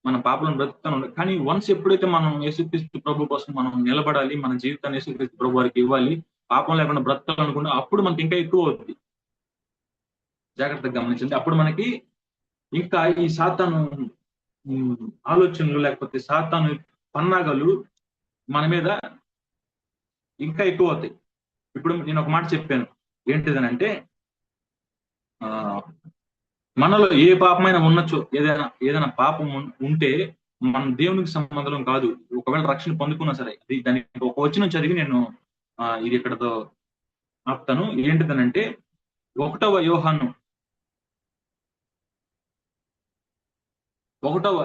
మన పాపలను బ్రతుకుతాను. కానీ వన్స్ ఎప్పుడైతే మనం యేసుక్రీస్తు ప్రభు కోసం మనం నిలబడాలి, మన జీవితాన్ని యేసుక్రీస్తు ప్రభు వారికి ఇవ్వాలి, పాపం లేకుండా బ్రతకాలనుకుంటే అప్పుడు మనకి ఇంకా ఎక్కువ అవుతుంది. జాగ్రత్తగా గమనించండి. అప్పుడు మనకి ఇంకా ఈ సాతాను ఆలోచనలు లేకపోతే సాతాను పన్నాగాలు మన మీద ఇంకా ఎక్కువ అవుతాయి. ఇప్పుడు నేను ఒక మాట చెప్పాను, ఏంటిదనంటే మనలో ఏ పాపమైనా ఉండొచ్చు, ఏదైనా పాపం ఉంటే మన దేవునికి సంబంధం కాదు. ఒకవేళ రక్షణ పొందుకున్నా సరే, దానికి ఒక వచనం చదివి నేను ఇది ఇక్కడతో ఆపుతాను. ఏంటిదనంటే 1వ యోహాను 1వ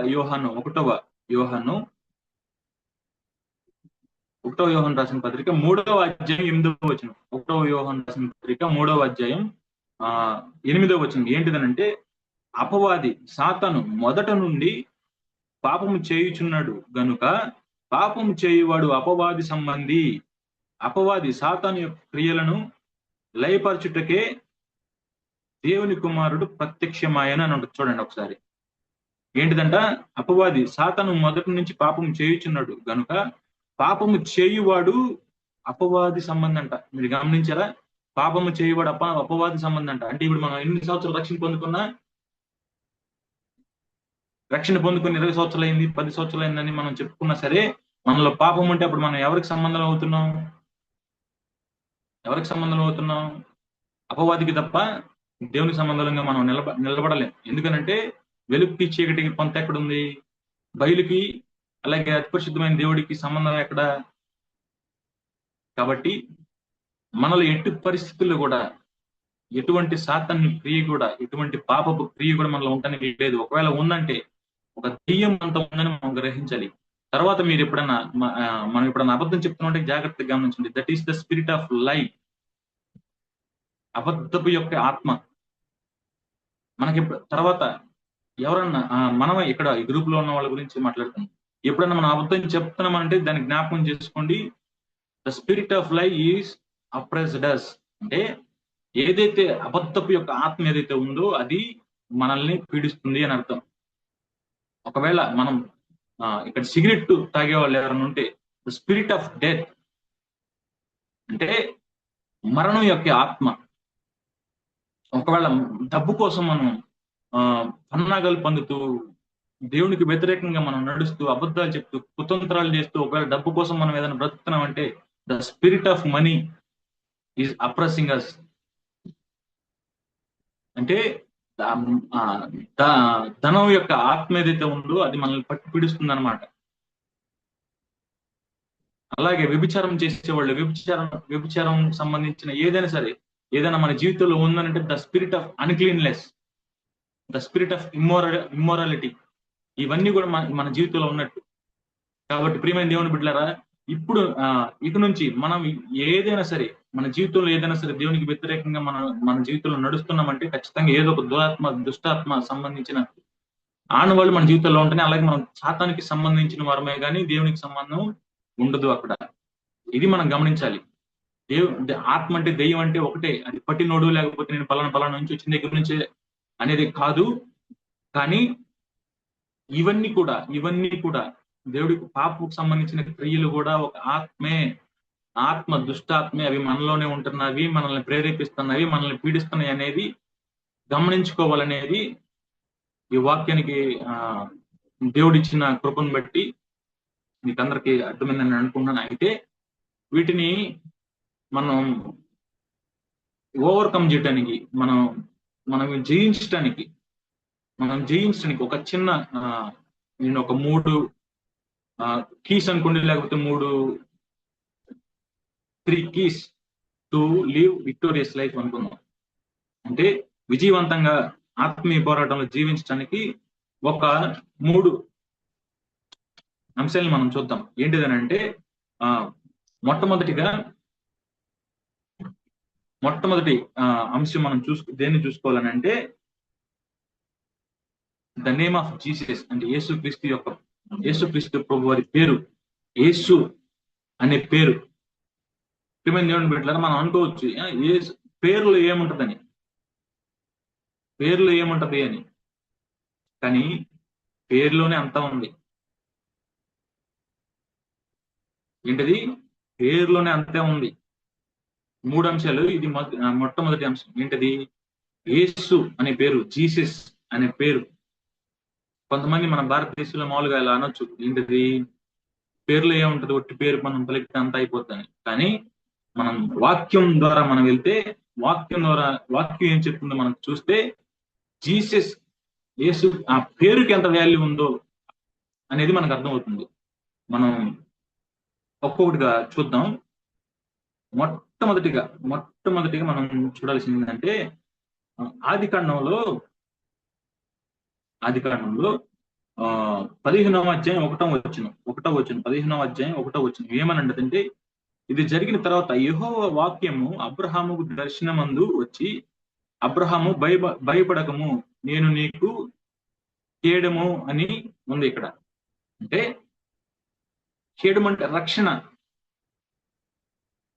యోహాను రాసిన పత్రిక 3వ అధ్యాయం 8వ వచనం. 1వ యోహాను రాసిన పత్రిక 3వ అధ్యాయం 8వ వచనం ఏంటిదనంటే, అపవాది సాతాను మొదట నుండి పాపము చేయుచున్నాడు గనుక పాపము చేయువాడు అపవాది సంబంధి. అపవాది సాతాను యొక్క క్రియలను లయపరచుటకే దేవుని కుమారుడు ప్రత్యక్షమాయన అని ఉంటుంది. చూడండి ఒకసారి, ఏంటిదంట, అపవాది సాతాను మొదటి నుంచి పాపము చేయుచున్నాడు గనుక పాపము చేయువాడు అపవాది సంబంధం అంట. మీరు గమనించారా? పాపము చేయువాడు అపవాది సంబంధం అంట. అంటే ఇప్పుడు మనం ఎన్ని సంవత్సరాలు రక్షణ పొందుకుని 20 సంవత్సరాలు అయింది, 10 సంవత్సరాలు అయిందని మనం చెప్పుకున్నా సరే, మనలో పాపం ఉంటే అప్పుడు మనం ఎవరికి సంబంధం అవుతున్నాం? అపవాదికి తప్ప దేవునికి సంబంధంగా మనం నిలబడలేం. ఎందుకనంటే వెలుగుకి చీకటికి పొంత ఎక్కడుంది? బయలుకి అలాగే అతి పరిశుద్ధమైన దేవుడికి సంబంధం ఎక్కడ? కాబట్టి మనలో ఎట్టి పరిస్థితుల్లో కూడా ఎటువంటి సాతాను క్రియ కూడా, ఎటువంటి పాపపు క్రియ కూడా మనలో ఉండడానికి లేదు. ఒకవేళ ఉందంటే ఒక దెయ్యం అంత ఉందని మనం గ్రహించాలి. తర్వాత మీరు మనం ఎప్పుడన్నా అబద్ధం చెప్తున్నట్టే జాగ్రత్తగా గమనించండి. That is the spirit of లై, అబద్ధపు యొక్క ఆత్మ. మనకి తర్వాత ఎవరన్నా మనం ఇక్కడ ఈ గ్రూప్ లో ఉన్న వాళ్ళ గురించి మాట్లాడుతున్నాం. ఎప్పుడన్నా మనం అబద్ధం చెప్తున్నామంటే దాన్ని జ్ఞాపకం చేసుకోండి. ద స్పిరిట్ ఆఫ్ లై ఈజ్ అప్రెస్డ్ us. అంటే ఏదైతే అబద్ధపు యొక్క ఆత్మ ఏదైతే ఉందో అది మనల్ని పీడిస్తుంది అని అర్థం. ఒకవేళ మనం ఇక్కడ సిగరెట్ తాగే వాళ్ళు ఎవరైనా ఉంటే, ద స్పిరిట్ ఆఫ్ డెత్ అంటే మరణం యొక్క ఆత్మ. ఒకవేళ డబ్బు కోసం మనం పన్నాగాలు పొందుతూ, దేవునికి వ్యతిరేకంగా మనం నడుస్తూ, అబద్ధాలు చెప్తూ, కుతంత్రాలు చేస్తూ, ఒకవేళ డబ్బు కోసం మనం ఏదైనా బ్రతుకుతున్నామంటే the spirit of money is oppressing us. అంటే ధనం యొక్క ఆత్మ ఏదైతే ఉందో అది మనల్ని పట్టి పీడిస్తుంది అనమాట. అలాగే వ్యభిచారం చేసేవాళ్ళు, వ్యభిచారం సంబంధించిన ఏదైనా సరే, ఏదైనా మన జీవితంలో ఉందనంటే the spirit of uncleanliness, the spirit of immorality, ఇవన్నీ కూడా మన జీవితంలో ఉన్నట్టు. కాబట్టి ప్రియమైన దేవుని బిడ్డలారా, ఇప్పుడు ఇక నుంచి మనం ఏదైనా సరే, మన జీవితంలో ఏదైనా సరే దేవునికి వ్యతిరేకంగా మన జీవితంలో నడుస్తున్నామంటే ఖచ్చితంగా ఏదో ఒక దుష్టాత్మ సంబంధించిన ఆనవాళ్ళు మన జీవితంలో ఉంటేనే. అలాగే మనం సాతానికి సంబంధించిన వారమే కానీ దేవునికి సంబంధం ఉండదు అక్కడ. ఇది మనం గమనించాలి. ఆత్మ అంటే దెయ్యం అంటే ఒకటే, అది పట్టినోడు లేకపోతే నేను పలానా నుంచి వచ్చిన దగ్గర నుంచి అనేది కాదు. కానీ ఇవన్నీ కూడా దేవుడికి పాపకు సంబంధించిన క్రియలు కూడా ఒక ఆత్మే, ఆత్మ దుష్టాత్మే, అవి మనలోనే ఉంటున్నవి, మనల్ని ప్రేరేపిస్తున్నవి, మనల్ని పీడిస్తున్నాయి అనేది గమనించుకోవాలనేది ఈ వాక్యానికి దేవుడిచ్చిన కృపను బట్టి మీకు అందరికీ అర్థమైందని అనుకుంటున్నాను. అయితే వీటిని మనం ఓవర్కమ్ చేయడానికి, మనం జయించడానికి ఒక చిన్న నేను ఒక 3 కీస్ అనుకోండి, లేకపోతే 3 keys to live victorious life అనుకుందాం. అంటే విజయవంతంగా ఆత్మీయ పోరాటంలో జీవించడానికి ఒక 3 అంశాలను మనం చూద్దాం. ఏంటిదనంటే మొట్టమొదటి అంశం మనం దేన్ని చూసుకోవాలనంటే ద నేమ్ ఆఫ్ జీసస్. అంటే యేసుక్రీస్తు ప్రభు వారి పేరు, యేసు అనే పేరు. దేవుని బిడ్డలారా, మనం అనుకోవచ్చు పేర్లో ఏముంటది అని, కానీ పేరులోనే అంతా ఉంది. ఏంటది? పేరులోనే అంతే ఉంది. 3 అంశాలు. ఇది మొట్టమొదటి అంశం. ఏంటది? యేసు అనే పేరు, జీసస్ అనే పేరు. కొంతమంది మన భారతదేశంలో మామూలుగా ఇలా అనొచ్చు, ఏంటది? పేర్లో ఏముంటది, ఒట్టి పేరు మనం పలికితే అంత అయిపోతుంది. కానీ మనం వాక్యం ద్వారా మనం వెళ్తే, వాక్యం ఏం చెప్తుందో మనం చూస్తే, జీసస్, యేసు ఆ పేరుకి ఎంత వాల్యూ ఉందో అనేది మనకు అర్థమవుతుంది. మనం ఒక్కొక్కటిగా చూద్దాం. మొట్టమొదటిగా మనం చూడాల్సింది ఏంటంటే ఆది కాండంలో 15వ అధ్యాయం 1వ వచనం 15వ అధ్యాయం 1వ వచనం ఏమనంటే, ఇది జరిగిన తర్వాత యెహోవా వాక్యము అబ్రహాముకు దర్శనమందు వచ్చి, అబ్రహాము భయపడకము, నేను నీకు కేడము అని ఉంది ఇక్కడ. అంటే కేడము అంటే రక్షణ,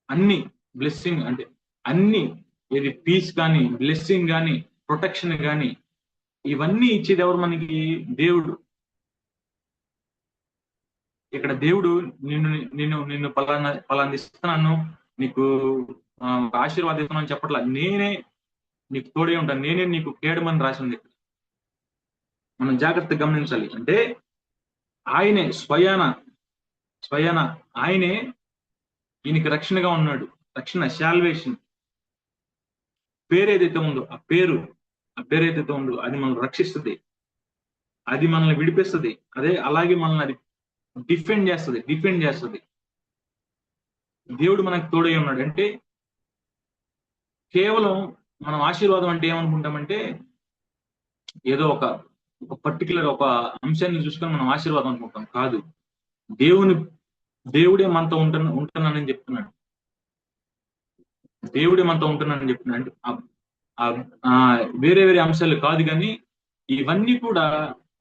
అన్ని బ్లెస్సింగ్, అంటే అన్ని, ఏది పీస్ కానీ, బ్లెస్సింగ్ కానీ, ప్రొటెక్షన్ కానీ, ఇవన్నీ ఇచ్చేది ఎవరు మనకి? దేవుడు. ఇక్కడ దేవుడు నిన్ను పలానా ఇస్తున్నాను, నీకు ఆశీర్వాదం ఇస్తున్నాను చెప్పట్లా. నేనే నీకు తోడే ఉంటాను, నేనే నీకు కేడమని రాసింది. మనం జాగ్రత్తగా గమనించాలి. అంటే ఆయనే స్వయాన ఆయనే ఈయనకి రక్షణగా ఉన్నాడు. రక్షణ, శాల్వేషన్. పేరు ఏదైతే ఉందో, ఆ పేరు ఏదైతే ఉందో అది మనల్ని రక్షిస్తుంది, అది మనల్ని విడిపిస్తుంది, అలాగే మనల్ని అది డిఫెండ్ చేస్తుంది. దేవుడు మనకు తోడై ఉన్నాడు. అంటే కేవలం మనం ఆశీర్వాదం అంటే ఏమనుకుంటామంటే, ఏదో ఒక పర్టికులర్ ఒక అంశాన్ని చూసుకొని మనం ఆశీర్వాదం అనుకుంటాం. కాదు, దేవుడే మనతో ఉంటున్నానని చెప్తున్నాడు. అంటే వేరే అంశాలు కాదు, కానీ ఇవన్నీ కూడా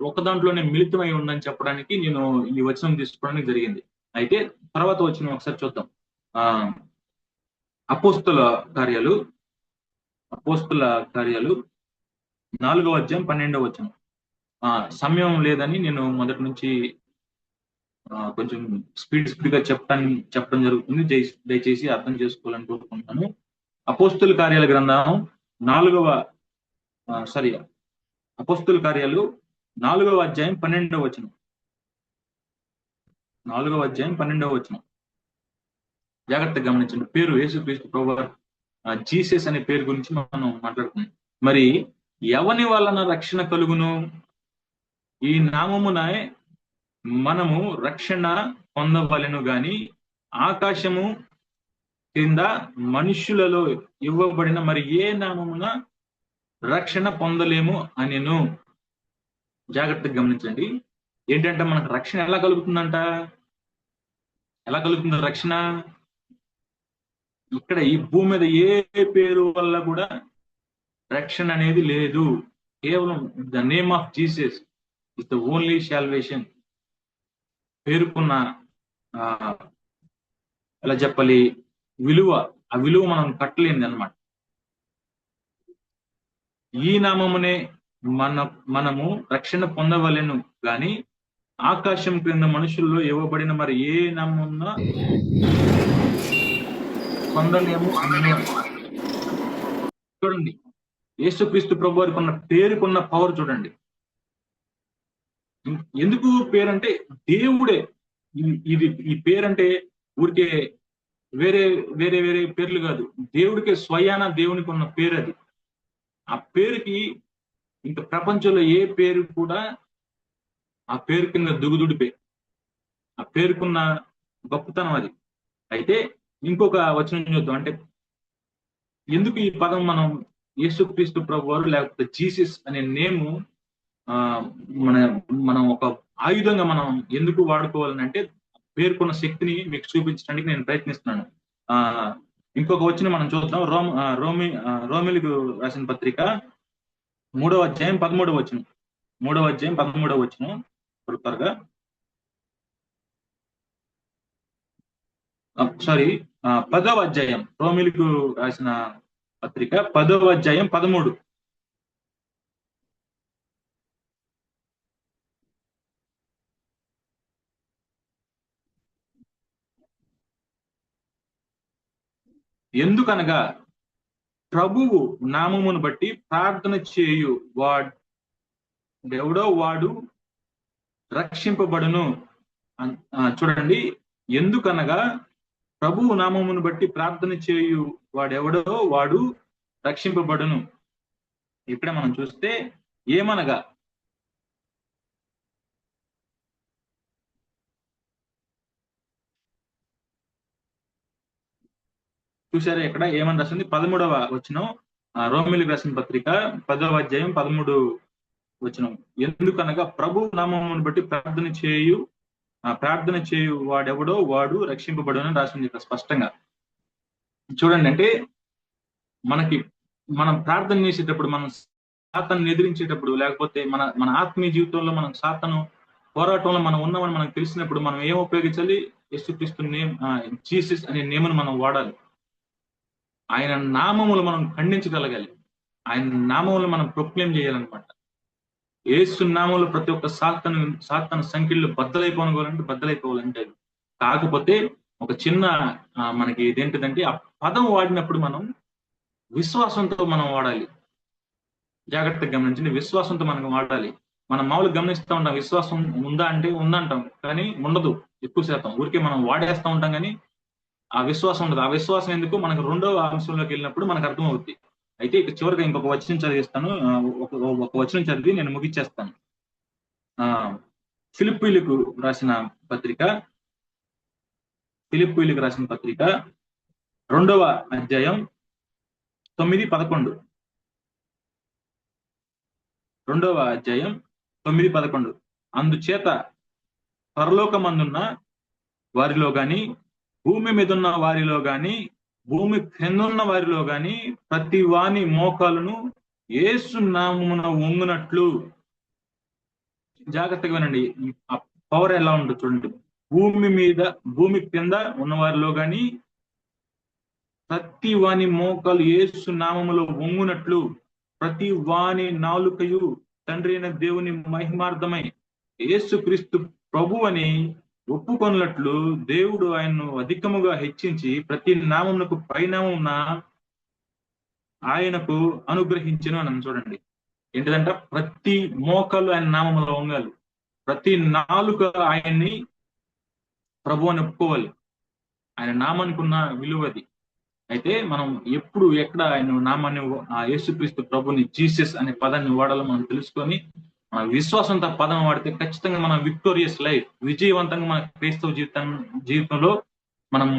ఒక దాంట్లోనే మిళితమై ఉందని చెప్పడానికి నేను ఈ వచనం తీసుకోవడానికి జరిగింది. అయితే తర్వాత వచనం ఒకసారి చూద్దాం. అపోస్తుల కార్యాలు 4వ అధ్యాయం 12వ వచనం. సమయం లేదని నేను మొదటి నుంచి కొంచెం స్పీడ్ గా చెప్పడం జరుగుతుంది. దయచేసి అర్థం చేసుకోవాలని కోరుకుంటున్నాను. అపోస్తుల కార్యాల గ్రంథం 4వ అధ్యాయం 12వ వచనం. 4వ అధ్యాయం 12వ వచనం జాగ్రత్తగా గమనించండి. పేరు యేసుక్రీస్తు ప్రభువారు, జీసస్ అనే పేరు గురించి మనం మాట్లాడుతున్నాం. మరి ఎవని వలన రక్షణ కలుగును? ఈ నామమున మనము రక్షణ పొందవలెను గాని ఆకాశము క్రింద మనుష్యులలో ఇవ్వబడిన మరి ఏ నామమున రక్షణ పొందలేము అనెను. జాగ్రత్తగా గమనించండి. ఏంటంటే మనకు రక్షణ ఎలా కలుగుతుందంట? ఎలా కలుగుతుంది రక్షణ? ఇక్కడ ఈ భూమి మీద ఏ పేరు వల్ల కూడా రక్షణ అనేది లేదు. కేవలం the name of Jesus is the only salvation. పేరుకున్న ఎలా చెప్పాలి, విలువ, ఆ విలువ మనం కట్టలేనిది అనమాట. ఈ నామమునే మనము రక్షణ పొందవలెను గాని ఆకాశం క్రింద మనుషుల్లో ఇవ్వబడిన మరి ఏ నామమున పొందలేము అని. చూడండి, యేసుక్రీస్తు ప్రభు వారికి ఉన్న పేరుకున్న పవర్ చూడండి. ఎందుకు పేరంటే దేవుడే. ఇది ఈ పేరంటే ఊరికే వేరే వేరే వేరే పేర్లు కాదు, దేవుడికే స్వయాన దేవునికి ఉన్న పేరు అది. ఆ పేరుకి ఇంక ప్రపంచంలో ఏ పేరు కూడా ఆ పేరు కింద దుగుదుడిపే. ఆ పేరుకున్న గొప్పతనం అది. అయితే ఇంకొక వచనం చూద్దాం. అంటే ఎందుకు ఈ పదం మనం యేసుక్రీస్తు ప్రభు వారు లేకపోతే జీసస్ అనే నేము ఆ మన మనం ఒక ఆయుధంగా మనం ఎందుకు వాడుకోవాలని అంటే పేర్కొన్న శక్తిని మీకు చూపించడానికి నేను ప్రయత్నిస్తున్నాను. ఆ ఇంకొక వచనం మనం చూద్దాం. రోమిలకు రాసిన పత్రిక 3వ అధ్యాయం 13వ వచనం. 3వ అధ్యాయం 13వ వచనం త్వరగా. సారీ, 10వ అధ్యాయం, రోమిలకు రాసిన పత్రిక 10వ అధ్యాయం 13. ఎందుకనగా ప్రభువు నామమును బట్టి ప్రార్థన చేయు వాడెవడో వాడు రక్షింపబడును. చూడండి, ఎందుకనగా ప్రభువు నామమును బట్టి ప్రార్థన చేయు వాడెవడో వాడు రక్షింపబడును. ఇప్పుడే మనం చూస్తే ఏమనగా చూసారా ఇక్కడ ఏమని రాసింది? 13వ వచనం, రోమిలకు రాసిన పత్రిక 10వ అధ్యాయం 13 వచనం. ఎందుకనగా ప్రభు నామమును బట్టి ప్రార్థన చేయు వాడెవడో వాడు రక్షింపబడును అని రాసింది ఇక్కడ స్పష్టంగా. చూడండి, అంటే మనం ప్రార్థన చేసేటప్పుడు, మనం సాతాను ఎదిరించేటప్పుడు, లేకపోతే మన ఆత్మీయ జీవితంలో మనం సాతాను పోరాటంలో మనం ఉన్నామని మనకు తెలిసినప్పుడు మనం ఏం ఉపయోగించాలి? యేసుక్రీస్తు నేమ్, జీసస్ అనే నేమును మనం వాడాలి. ఆయన నామములు మనం ఖండించగలగాలి. ఆయన నామములు మనం ప్రొక్లెయిమ్ చేయాలన్నమాట. యేసు నామంలో ప్రతి ఒక్క సాతాను సంఖ్యలు బద్దలైపోవాలంటే కాకపోతే ఒక చిన్న మనకి ఇదేంటిదంటే ఆ పదం వాడినప్పుడు మనం విశ్వాసంతో మనం వాడాలి. జాగ్రత్తగా గమనించండి, విశ్వాసంతో మనం వాడాలి. మనం మామూలుగా గమనిస్తూ ఉంటాం, విశ్వాసం ఉందా అంటే ఉందంటాం, కానీ ఉండదు. ఎక్కువ శాతం ఊరికే మనం వాడేస్తూ ఉంటాం, కానీ ఆ విశ్వాసం ఉండదు. ఆ విశ్వాసం ఎందుకు? మనకు రెండవ అంశంలోకి వెళ్ళినప్పుడు మనకు అర్థమవుద్ది. అయితే ఇక చివరిగా ఇంకొక వచనం చదివిస్తాను. ఒక వచనం చదివి నేను ముగిచ్చేస్తాను. ఫిలిప్పీలకు రాసిన పత్రిక 2వ అధ్యాయం 9-11. 2వ అధ్యాయం 9-11. అందుచేత పరలోకమందున్న వారిలో గాని, భూమి మీదున్న వారిలో గాని, భూమి క్రిందున్న వారిలో గాని ప్రతి వాని మోకాలును యేసు నామమున వంగునట్లు. జాగ్రత్తగా వినండి, ఆ పవర్ ఎలా ఉంటుంది చూడండి. భూమి కింద ఉన్న వారిలో గాని ప్రతి వాని మోకాలు యేసు నామములో వంగునట్లు, ప్రతి వాని నాలుకయు తండ్రి అయిన దేవుని మహిమార్థమై యేసుక్రీస్తు ప్రభు అని ఒప్పుకొన్నట్లు దేవుడు ఆయన్ను అధికముగా హెచ్చించి ప్రతి నామమునకు పైనామమున ఆయనకు అనుగ్రహించెను అని చూడండి. ఏంటిదంట? ప్రతి మోకాలు ఆయన నామములో వంగాలి, ప్రతి నాలుక ఆయన్ని ప్రభు అని ఒప్పుకోవాలి. ఆయన నామానికి ఉన్న విలువది. అయితే మనం ఎప్పుడు ఎక్కడ ఆయన నామాన్ని, ఆ యేసుక్రీస్తు ప్రభుని, జీసస్ అనే పదాన్ని వాడాలో మనం తెలుసుకొని మన విశ్వాసంతో పదం వాడితే ఖచ్చితంగా మనం విక్టోరియస్ లైఫ్, విజయవంతంగా మన క్రైస్తవ జీవితంలో మనం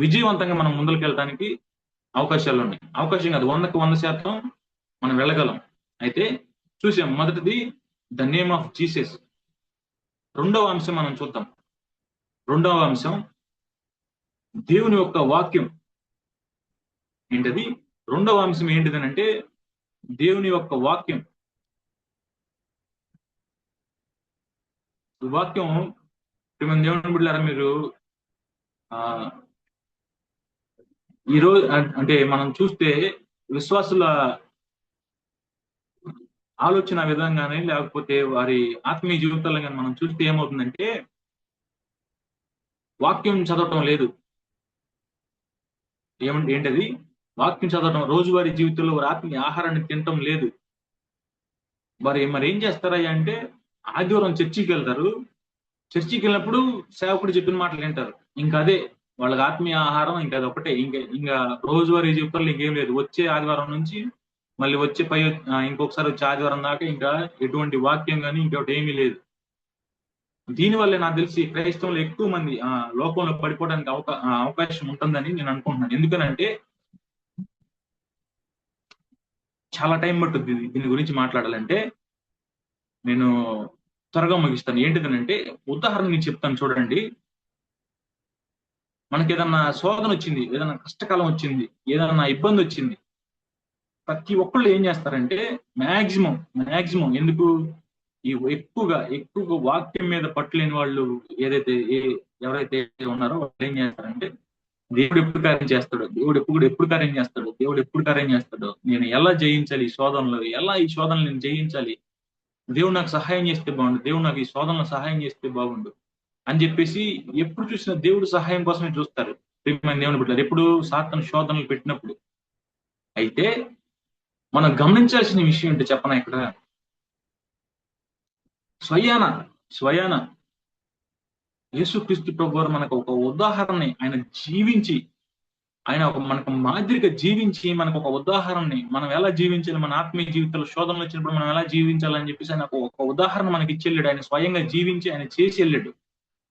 విజయవంతంగా మనం ముందుకు వెళ్ళడానికి అవకాశాలు ఉన్నాయి. అవకాశం కాదు, 100కు 100% మనం వెళ్ళగలం. అయితే చూసాం, మొదటిది ద నేమ్ ఆఫ్ జీసస్. రెండవ అంశం మనం చూద్దాం. రెండవ అంశం దేవుని యొక్క వాక్యం. ఏంటది? రెండవ అంశం ఏంటిదనంటే దేవుని యొక్క వాక్యం. వాక్యం దేవుని బిడ్డలారా, మీరు ఈరోజు అంటే మనం చూస్తే విశ్వాసుల ఆలోచన విధంగానే, లేకపోతే వారి ఆత్మీయ జీవితాల్లో కానీ మనం చూస్తే ఏమవుతుందంటే వాక్యం చదవటం లేదు. ఏంటది? వాక్యం చదవటం, రోజువారీ జీవితంలో వారి ఆత్మీయ ఆహారాన్ని తినటం లేదు. మరి ఏం చేస్తారయ్యా అంటే ఆదివారం చర్చికి వెళ్తారు. చర్చికి వెళ్ళినప్పుడు సేవకుడు చెప్పిన మాటలు వింటారు. ఇంకా అదే వాళ్ళకి ఆత్మీయ ఆహారం. ఇంకా అది ఒకటే. ఇంకా రోజువారీ జీవితంలో ఇంకేం లేదు. వచ్చే ఆదివారం నుంచి మళ్ళీ వచ్చే ఇంకొకసారి వచ్చే ఆదివారం దాకా ఇంకా ఎటువంటి వాక్యం కానీ ఇంకొకటి ఏమీ లేదు. దీనివల్లే నాకు తెలిసి క్రైస్తవులు ఎక్కువ మంది లోకంలో పడిపోవడానికి అవకాశం ఉంటుందని నేను అనుకుంటున్నాను. ఎందుకనంటే చాలా టైం పట్టుద్ది దీని గురించి మాట్లాడాలంటే. నేను త్వరగా ముగిస్తాను. ఏంటిదనంటే ఉదాహరణ నేను చెప్తాను చూడండి. మనకి ఏదన్నా శోధన వచ్చింది, ఏదైనా కష్టకాలం వచ్చింది, ఏదన్నా ఇబ్బంది వచ్చింది, ప్రతి ఒక్కళ్ళు ఏం చేస్తారంటే మాక్సిమం ఎందుకు ఈ ఎక్కువగా వాక్యం మీద పట్టులేని వాళ్ళు ఎవరైతే ఉన్నారో వాళ్ళు ఏం చేస్తారంటే దేవుడు ఎప్పుడు కార్యం చేస్తాడో, దేవుడు ఎప్పుడు కార్యం చేస్తాడో, దేవుడు ఎప్పుడు కార్యం చేస్తాడో, నేను ఎలా జయించాలి ఈ శోధనలో, ఈ శోధనలు నేను జయించాలి, దేవుడు నాకు సహాయం చేస్తే బాగుండు, దేవుడు నాకు ఈ శోధనలో సహాయం చేస్తే బాగుండు అని చెప్పేసి ఎప్పుడు చూసినా దేవుడు సహాయం కోసమే చూస్తారు. దేవుని బిడ్డలారా, ఎప్పుడు సాతాను శోధనలు పెట్టినప్పుడు. అయితే మనం గమనించాల్సిన విషయం ఏంటో చెప్పనా, ఇక్కడ స్వయాన యేసుక్రీస్తు ప్రభువారు మనకు ఒక ఉదాహరణని ఆయన జీవించి, ఆయన మనకు మాదిరిగా జీవించి, మనకు ఒక ఉదాహరణని మనం ఎలా జీవించాలి, మన ఆత్మీయ జీవితంలో శోధనలు వచ్చినప్పుడు మనం ఎలా జీవించాలని చెప్పేసి ఆయన ఒక ఉదాహరణ మనకి ఇచ్చి వెళ్ళాడు. ఆయన స్వయంగా జీవించి ఆయన చేసి వెళ్ళాడు.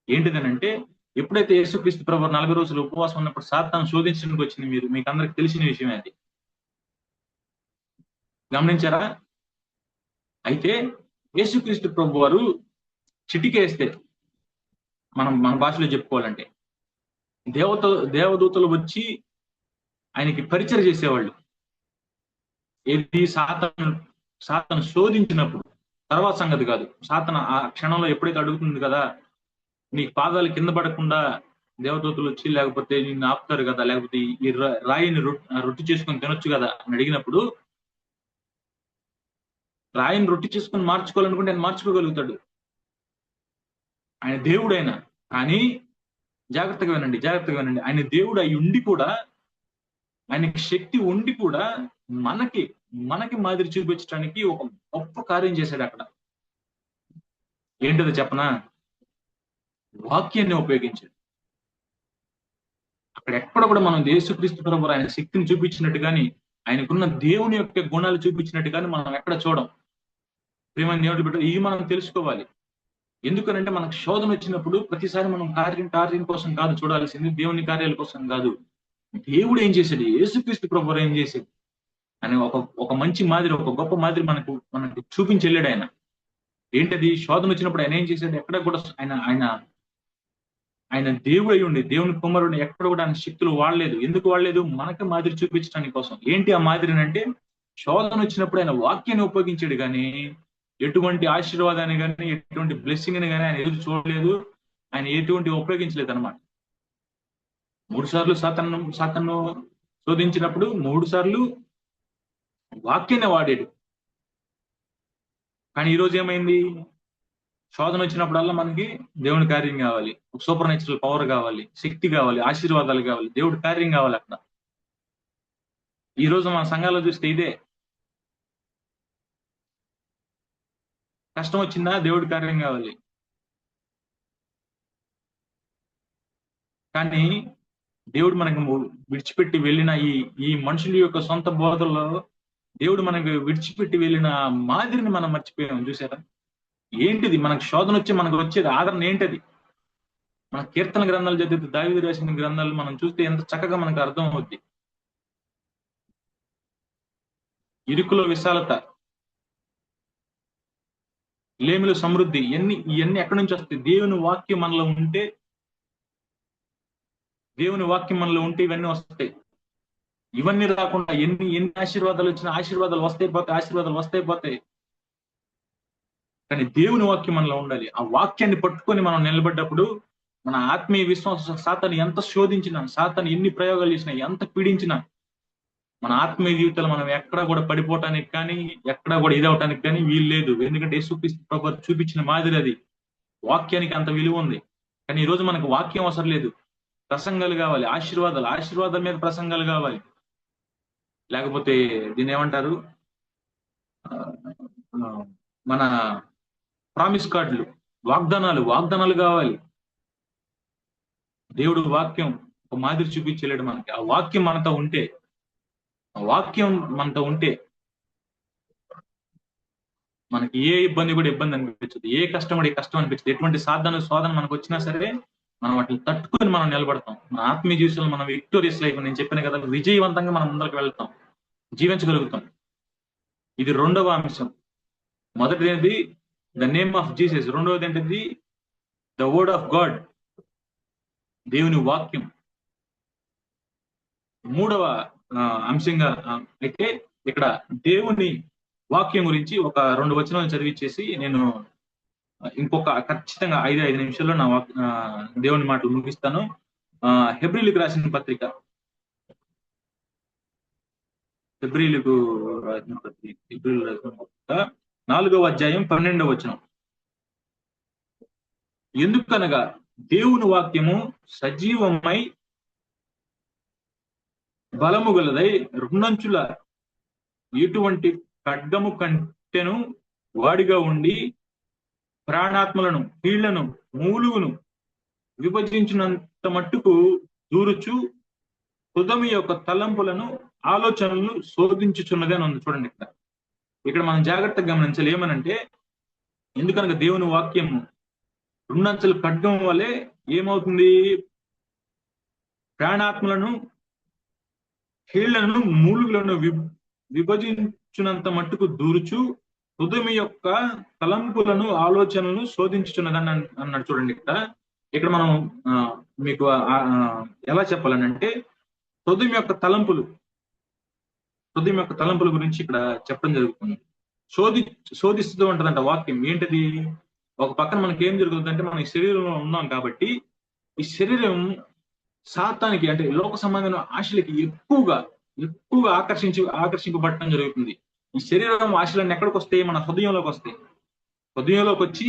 ఏంటిదనంటే ఎప్పుడైతే యేసుక్రీస్తు ప్రభువారు 40 రోజులు ఉపవాసం ఉన్నప్పుడు సాతాను శోధించడానికి వచ్చింది, మీకు అందరికి తెలిసిన విషయమే అది. గమనించారా? అయితే యేసుక్రీస్తు ప్రభువారు చిటికేస్తే, మన భాషలో చెప్పుకోవాలంటే దేవదూతలు వచ్చి ఆయనకి పరిచయం చేసేవాళ్ళు. ఏది సాతాను శోధించినప్పుడు. తర్వాత సంగతి కాదు. సాతాను ఆ క్షణంలో ఎప్పుడైతే అడుగుతుంది కదా, నీ పాదాలు కింద పడకుండా దేవదూతలు వచ్చి లేకపోతే నిన్ను ఆపుతారు కదా, లేకపోతే ఈ రాయిని రొట్టి చేసుకొని తినొచ్చు కదా అని అడిగినప్పుడు, రాయిని రొట్టి చేసుకొని మార్చుకోవాలనుకుంటే ఆయన మార్చుకోగలుగుతాడు. ఆయన దేవుడైనా. కానీ జాగ్రత్తగా వినండి. ఆయన దేవుడు అయి ఉండి కూడా, ఆయనకి శక్తి ఉండి కూడా మనకి మాదిరి చూపించడానికి ఒక గొప్ప కార్యం చేశాడు అక్కడ. ఏంటది చెప్పనా? వాక్యాన్ని ఉపయోగించాడు. అక్కడ ఎక్కడ కూడా మనం యేసుక్రీస్తు ప్రభువు ఆయన శక్తిని చూపించినట్టు కానీ, ఆయనకున్న దేవుని యొక్క గుణాలు చూపించినట్టు కానీ మనం ఎక్కడ చూడం. ప్రియమైన దేవుడి బిడ్డ, ఇవి మనం తెలుసుకోవాలి. ఎందుకనంటే మనకు శోధన వచ్చినప్పుడు ప్రతిసారి మనం కార్యం కోసం కాదు చూడాల్సింది, దేవుని కార్యాల కోసం కాదు. దేవుడు ఏం చేశాడు, యేసుక్రీస్తు ప్రభువు ఏం చేశాడు అని ఒక మంచి మాదిరి, ఒక గొప్ప మాదిరి మనకు చూపించి వెళ్ళాడు ఆయన. ఏంటది? శోధన వచ్చినప్పుడు ఆయన ఏం చేశాడు? ఎక్కడ కూడా ఆయన దేవుడు అయి ఉండి, దేవుని కుమారుడు ఎక్కడ కూడా ఆయన శక్తులు వాడలేదు. ఎందుకు వాడలేదు? మనకి మాదిరి చూపించడానికి కోసం. ఏంటి ఆ మాదిరిని అంటే, శోధన వచ్చినప్పుడు ఆయన వాక్యాన్ని ఉపయోగించాడు కానీ ఎటువంటి ఆశీర్వాదాన్ని కానీ, ఎటువంటి బ్లెస్సింగ్ అని కానీ ఆయన ఎదురు చూడలేదు. ఆయన ఎటువంటి ఉపయోగించలేదు అనమాట. 3 సార్లు సాతాను శోధించినప్పుడు 3 సార్లు వాక్యాన్ని వాడాడు. కానీ ఈరోజు ఏమైంది? శోధన వచ్చినప్పుడల్లా మనకి దేవుని కార్యం కావాలి, సూపర్ నేచురల్ పవర్ కావాలి, శక్తి కావాలి, ఆశీర్వాదాలు కావాలి, దేవుడి కార్యం కావాలి అక్కడ. ఈ రోజు మన సంఘాల్లో చూస్తే ఇదే. కష్టం వచ్చిందా? దేవుడి కార్యం కావాలి. కానీ దేవుడు మనకు విడిచిపెట్టి వెళ్ళిన ఈ మనుషుల యొక్క సొంత బోధల్లో దేవుడు మనకు విడిచిపెట్టి వెళ్ళిన మాదిరిని మనం మర్చిపోయాం. చూసారా? ఏంటిది? మనకు శోధన వచ్చి మనకు వచ్చేది ఆదరణ ఏంటది? మన కీర్తన గ్రంథాలు చదివితే, దావీదు రాసిన గ్రంథాలు మనం చూస్తే ఎంత చక్కగా మనకు అర్థం అవుద్ది. ఇరుకులో విశాలత, లేమిలో సమృద్ధి, ఇవన్నీ ఎక్కడి నుంచి వస్తాయి? దేవుని వాక్యం మనలో ఉంటే ఇవన్నీ వస్తాయి. ఇవన్నీ రాకుండా ఎన్ని ఆశీర్వాదాలు వచ్చినా ఆశీర్వాదాలు వస్తాయి పోతాయి. కానీ దేవుని వాక్యం మనలో ఉండాలి. ఆ వాక్యాన్ని పట్టుకొని మనం నిలబడ్డప్పుడు మన ఆత్మీయ విశ్వాసం సాతాను ఎంత శోధించినా, సాతాను ఎన్ని ప్రయోగాలు చేసినా, ఎంత పీడించినా, మన ఆత్మీయ జీవితంలో మనం ఎక్కడ కూడా పడిపోవటానికి కానీ, ఎక్కడ కూడా ఇదవటానికి కానీ వీలు లేదు. ఎందుకంటే యేసుక్రీస్తు ప్రభువు చూపించిన మాదిరి అది. వాక్యానికి అంత విలువ ఉంది. కానీ ఈ రోజు మనకు వాక్యం అవసరం లేదు. ప్రసంగాలు కావాలి, ఆశీర్వాదాల మీద ప్రసంగాలు కావాలి. లేకపోతే దీన్ని ఏమంటారు, మన ప్రామిస్ కార్డులు, వాగ్దానాలు కావాలి. దేవుడు వాక్యం ఒక మాదిరి చూపించలేడు మనకి. ఆ వాక్యం మనతో ఉంటే మనకి ఏ ఇబ్బంది కూడా ఇబ్బంది అనిపించదు, ఏ కష్టం కూడా కష్టం అనిపించదు. ఎటువంటి శోధన మనకు వచ్చినా సరే మనం వాటిని తట్టుకొని మనం నిలబడతాం. మన ఆత్మీయ జీవితంలో మనం విక్టోరియస్ లైఫ్, నేను చెప్పాను కదా, విజయవంతంగా మనం ముందరకు వెళ్తాం, జీవించగలుగుతాం. ఇది రెండవ అంశం. మొదటిది ద నేమ్ ఆఫ్ జీసస్, రెండవది ఏంటిది ద వర్డ్ ఆఫ్ గాడ్, దేవుని వాక్యం. మూడవ అంశంగా అయితే ఇక్కడ దేవుని వాక్యం గురించి ఒక 2 వచనాలు చదివిచ్చేసి నేను ఇంకొక ఖచ్చితంగా 5 నిమిషాల్లో నా దేవుని మాటలు ముగిస్తాను. హెబ్రీలకు రాసిన పత్రిక 4వ అధ్యాయం 12వ వచనం. ఎందుకనగా దేవుని వాక్యము సజీవమై బలము గలదై రెండంచుల ఎటువంటి ఖడ్గము కంటెను వాడిగా ఉండి ప్రాణాత్మలను, కీళ్లను, మూలుగును విభజించినంత మట్టుకు దూరుచు హృదయం యొక్క తలంపులను, ఆలోచనలను శోధించుచున్నది అని ఉంది. చూడండి, ఇక్కడ మనం జాగ్రత్తగా గమనించాలి. ఏమనంటే, ఎందుకనగా దేవుని వాక్యము రెండంచెల ఖడ్గం వల్లే ఏమవుతుంది, ప్రాణాత్మలను, కీళ్లను, మూలుగులను విభజించున్నంత మట్టుకు దూరుచు హృదయం యొక్క తలంపులను, ఆలోచనలను శోధించుచున్నదని అన్నాడు. చూడండి, ఇక్కడ మనం మీకు ఎలా చెప్పాలనంటే, హృదయం యొక్క తలంపుల గురించి ఇక్కడ చెప్పడం జరుగుతుంది. శోధిస్తూ ఉంటదంట వాక్యం. ఏంటిది? ఒక పక్కన మనకి ఏం జరుగుతుందంటే, మనం ఈ శరీరంలో ఉన్నాం కాబట్టి ఈ శరీరం సాతానికి, అంటే లోక సంబంధమైన ఆశలకి ఎక్కువగా ఆకర్షింపబడటం జరుగుతుంది. ఈ శరీరం ఆశలన్నీ ఎక్కడికి వస్తాయి? మన హృదయంలోకి వస్తాయి. హృదయంలోకి వచ్చి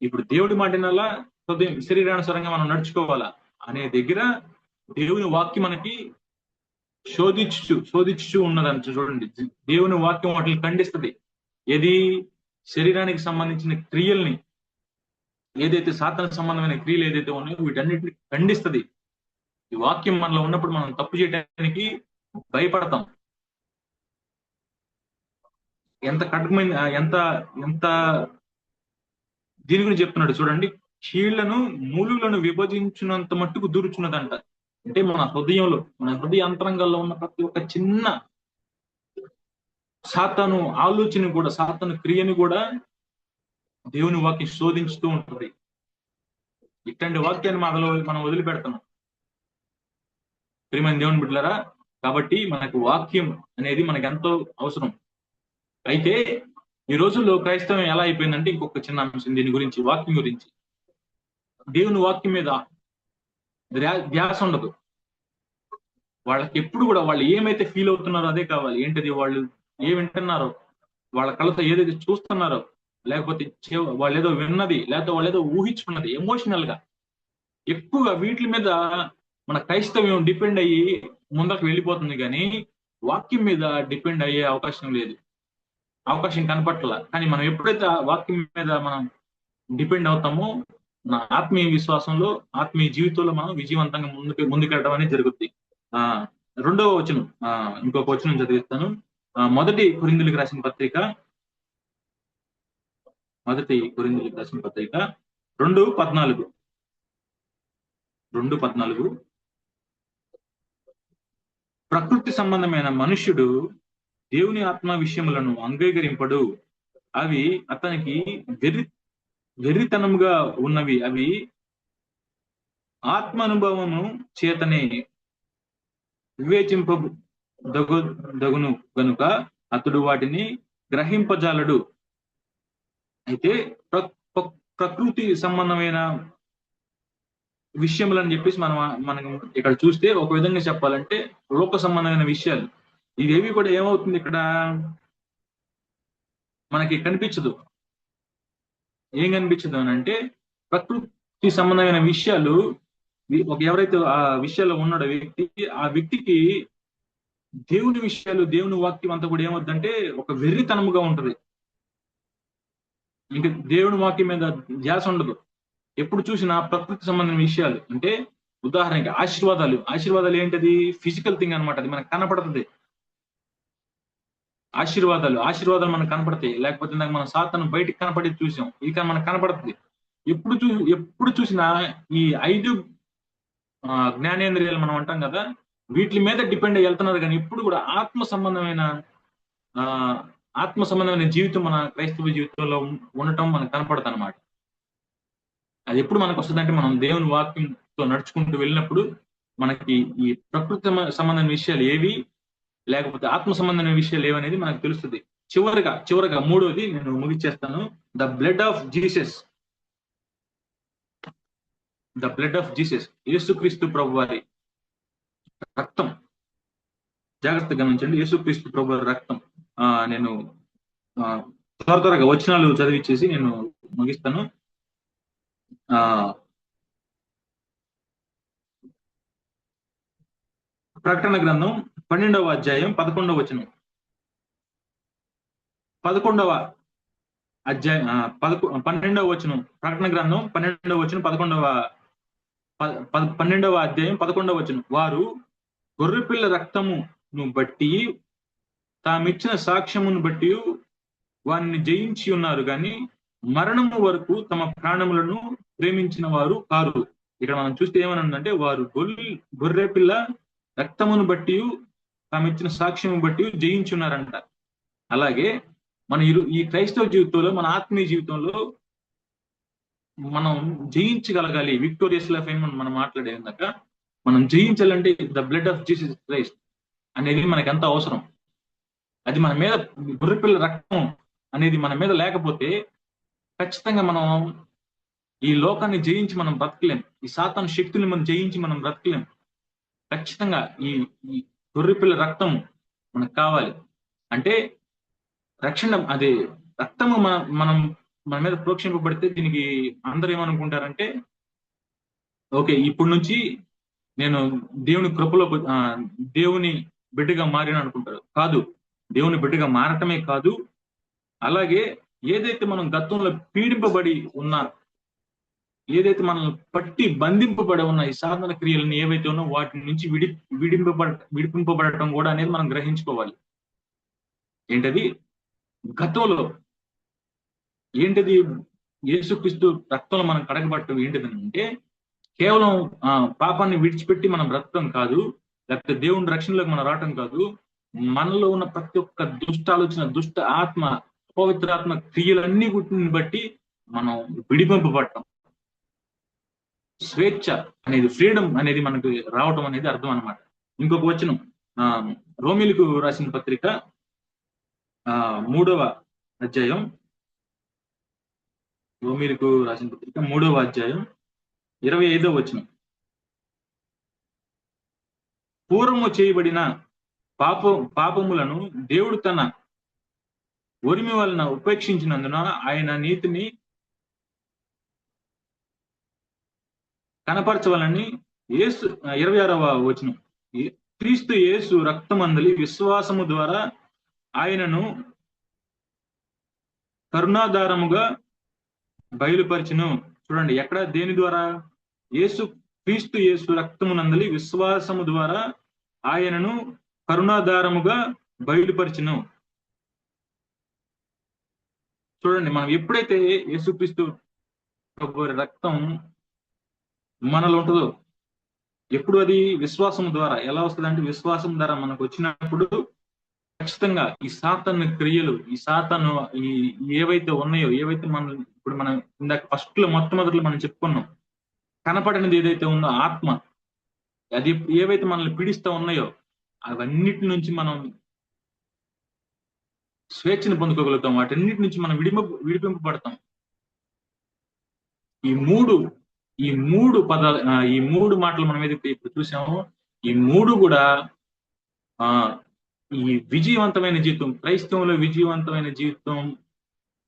ఇప్పుడు దేవుడి మాటినలా హృదయం, శరీరానుసారంగా మనం నడుచుకోవాలా అనే దగ్గర దేవుని వాక్యం మనకి శోధించు ఉన్నదంట. చూడండి, దేవుని వాక్యం వాటిని ఖండిస్తుంది. ఏది? శరీరానికి సంబంధించిన క్రియల్ని, ఏదైతే సాతానికి సంబంధమైన క్రియలు ఏదైతే ఉన్నాయో వీటన్నిటిని ఖండిస్తుంది. ఈ వాక్యం మనలో ఉన్నప్పుడు మనం తప్పు చేయడానికి భయపడతాం. ఎంత కఠినమైన, ఎంత దీని గురించి చెప్తున్నాడు చూడండి. కీళ్లను, మూలుగులను విభజించినంత మట్టుకు దూరుచున్నదంట. అంటే మన హృదయ అంతరంగాల్లో ఉన్న ప్రతి ఒక్క చిన్న సాతాను ఆలోచన కూడా, సాతాను క్రియని కూడా దేవుని వాక్యం శోధించుతూ ఉంటుంది. ఇట్లాంటి వాక్యాన్ని మనం వదిలిపెడతాం ప్రియమైన దేవుని బిడ్డలారా. కాబట్టి మనకు వాక్యం అనేది మనకు ఎంతో అవసరం. అయితే ఈ రోజుల్లో క్రైస్తవం ఎలా అయిపోయిందంటే, ఇంకొక చిన్న అంశం దీని గురించి, వాక్యం గురించి. దేవుని వాక్యం మీద ధ్యాస ఉండదు వాళ్ళకి. ఎప్పుడు కూడా వాళ్ళు ఏమైతే ఫీల్ అవుతున్నారో అదే కావాలి. ఏంటది? వాళ్ళు ఏ వింటున్నారో, వాళ్ళ కళ్ళతో ఏదైతే చూస్తున్నారో, లేకపోతే వాళ్ళు ఏదో విన్నది, లేకపోతే వాళ్ళు ఏదో ఊహించుకున్నది, ఎమోషనల్ గా ఎక్కువగా వీటి మీద మన క్రైస్తవ్యం డిపెండ్ అయ్యి ముందరకు వెళ్ళిపోతుంది. కానీ వాక్యం మీద డిపెండ్ అయ్యే అవకాశం కనపట్ల. కానీ మనం ఎప్పుడైతే వాక్యం మీద మనం డిపెండ్ అవుతామో, నా ఆత్మీయ విశ్వాసంలో, ఆత్మీయ జీవితంలో మనం విజయవంతంగా ముందుకెళ్ళడం అనేది జరుగుతుంది. రెండవ వచనం, ఇంకొక వచనం చదివిస్తాను. మొదటి కొరింథీయులకు రాసిన పత్రిక 2:14. ప్రకృతి సంబంధమైన మనుష్యుడు దేవుని ఆత్మ విషయములను అంగీకరింపడు. అవి అతనికి వెర్రితనముగా ఉన్నవి. అవి ఆత్మానుభవము చేతనే వివేచింపదగును గనుక అతడు వాటిని గ్రహింపజాలడు. అయితే ప్రకృతి సంబంధమైన విషయములు అని చెప్పేసి మనం ఇక్కడ చూస్తే ఒక విధంగా చెప్పాలంటే లోక సంబంధమైన విషయాలు ఇవేవి కూడా ఏమవుతుంది ఇక్కడ మనకి కనిపించదు. ఏం కనిపించదు అని అంటే ప్రకృతి సంబంధమైన విషయాలు ఎవరైతే ఆ విషయాల్లో ఉన్నాడో ఆ వ్యక్తికి దేవుని విషయాలు దేవుని వాక్యం అంతా కూడా ఏమవుతుందంటే ఒక వెర్రితనముగా ఉంటది. ఇంకా దేవుని వాక్యం మీద ధ్యాస ఉండదు. ఎప్పుడు చూసినా ప్రకృతి సంబంధమైన విషయాలు అంటే ఉదాహరణకి ఆశీర్వాదాలు ఏంటది? ఫిజికల్ థింగ్ అనమాట. అది మనకు కనపడుతుంది. ఆశీర్వాదాలు మనకు కనపడతాయి. లేకపోతే మనం సాతాను బయటికి కనపడేది చూసాం. ఇక మనకు కనపడుతుంది. ఎప్పుడు చూసినా ఈ 5 జ్ఞానేంద్రియాలు మనం అంటాం కదా, వీటి మీద డిపెండ్ అయ్యి వెళ్తున్నారు. కానీ ఇప్పుడు కూడా ఆత్మ సంబంధమైన జీవితం మన క్రైస్తవ జీవితంలో ఉండటం మనకు కనపడుతుంది అనమాట. అది ఎప్పుడు మనకు వస్తుందంటే మనం దేవుని వాక్యంతో నడుచుకుంటూ వెళ్ళినప్పుడు మనకి ఈ ప్రకృతి సంబంధమైన విషయాలు ఏవి, లేకపోతే ఆత్మ సంబంధమైన విషయాలు ఏవనేది మనకు తెలుస్తుంది. చివరగా మూడోది నేను ముగిచ్చేస్తాను. ద బ్లడ్ ఆఫ్ జీసస్, యేసుక్రీస్తు ప్రభు వారి రక్తం. జాగ్రత్తగా గమనించండి. యేసుక్రీస్తు ప్రభు వారి రక్తం. నేను త్వరగా వచనాలు చదివిచ్చేసి నేను ముగిస్తాను. ప్రకటన గ్రంథం 12వ అధ్యాయం 11వ వచనం. 12వ వచనం. ప్రకటన గ్రంథం 12వ వచనం 12వ అధ్యాయం 11వ వచనం. వారు గొర్రెపిల్ల రక్తమును బట్టి తామిచ్చిన సాక్ష్యమును బట్టి వారిని జయించి ఉన్నారు, కానీ మరణము వరకు తమ ప్రాణములను ప్రేమించిన వారు కారు. ఇక్కడ మనం చూస్తే ఏమనుందంటే వారు గొర్రెపిల్ల రక్తమును బట్టి తామిచ్చిన సాక్ష్యము బట్టి జయించున్నారంట. అలాగే మన ఈ క్రైస్తవ జీవితంలో, మన ఆత్మీయ జీవితంలో మనం జయించగలగాలి. విక్టోరియస్ లైఫ్ అని మనం మాట్లాడేందాక మనం జయించాలంటే the blood of Jesus Christ అనేది మనకి ఎంత అవసరం. అది మన మీద, గొర్రెపిల్ల రక్తం అనేది మన మీద లేకపోతే ఖచ్చితంగా మనం ఈ లోకాన్ని జయించి మనం బ్రతకలేం. ఈ సాతాను శక్తుల్ని మనం జయించి మనం బ్రతకలేం. ఖచ్చితంగా ఈ గొర్రెపిల్ల రక్తం మనకు కావాలి. అంటే రక్షణ, అదే రక్తము మన మీద ప్రోక్షింపబడితే దీనికి అందరూ ఏమనుకుంటారంటే ఓకే, ఇప్పుడు నుంచి నేను దేవుని కృపలో దేవుని బిడ్డగా మారిన అనుకుంటారు. కాదు, దేవుని బిడ్డగా మారటమే కాదు, అలాగే ఏదైతే మనం గతంలో పీడింపబడి ఉన్నా, ఏదైతే మనల్ని పట్టి బంధింపబడి ఉన్న ఈ సాధన క్రియలను ఏవైతే ఉన్నా వాటి నుంచి విడిపింపబడటం కూడా అనేది మనం గ్రహించుకోవాలి. ఏంటది? గతంలో ఏంటిది? యేసుక్రీస్తు రక్తంలో మనం కడగబట్టం ఏంటిదని అంటే కేవలం పాపాన్ని విడిచిపెట్టి మనం బ్రతకడం కాదు, లేకపోతే దేవుని రక్షణలోకి మనం రావటం కాదు. మనలో ఉన్న ప్రతి ఒక్క దుష్ట ఆలోచన, దుష్ట ఆత్మ, పవిత్రాత్మ క్రియలన్నీ గుట్టిని బట్టి మనం విడిపింపబడటం. స్వేచ్ఛ అనేది, ఫ్రీడమ్ అనేది మనకు రావటం అనేది అర్థం అన్నమాట. ఇంకొక వచనం, రోమిలకు రాసిన పత్రిక 3వ అధ్యాయం, రోమిలకు రాసిన పత్రిక 3వ అధ్యాయం 25వ వచనం. పూర్వము చేయబడిన పాపములను దేవుడు తన ఒరిమి వలన ఉపేక్షించినందున ఆయన నీతిని కనపరచవాలని 26వ వచనం. క్రీస్తు యేసు రక్తమందలి విశ్వాసము ద్వారా ఆయనను కరుణాధారముగా బయలుపరిచెను. చూడండి, ఎక్కడ, దేని ద్వారా? క్రీస్తు యేసు రక్తమునందలి విశ్వాసము ద్వారా ఆయనను కరుణాధారముగా బయలుపరిచెను. చూడండి, మనం ఎప్పుడైతే యేసుక్రీస్తు రక్తం మనలో ఉంటుందో, ఎప్పుడు అది విశ్వాసం ద్వారా. ఎలా వస్తుంది అంటే విశ్వాసం ద్వారా మనకు వచ్చినప్పుడు ఖచ్చితంగా ఈ సాతాను క్రియలు, ఈ సాతాను ఏవైతే ఉన్నాయో, ఏవైతే ఇప్పుడు మనం ఇందాక మొట్టమొదటిలో మనం చెప్పుకున్నాం, కనపడినది ఏదైతే ఉందో ఆత్మ, అది ఏవైతే మనల్ని పీడిస్తూ ఉన్నాయో అవన్నిటి నుంచి మనం స్వేచ్ఛను పొందుకోగలుగుతాం. వాటన్నిటి నుంచి మనం విడిపింపబడతాం. ఈ మూడు మాటలు మనం ఏదైతే ఇప్పుడు చూసామో, ఈ మూడు కూడా ఆ ఈ విజయవంతమైన జీవితం, క్రైస్తవంలో విజయవంతమైన జీవితం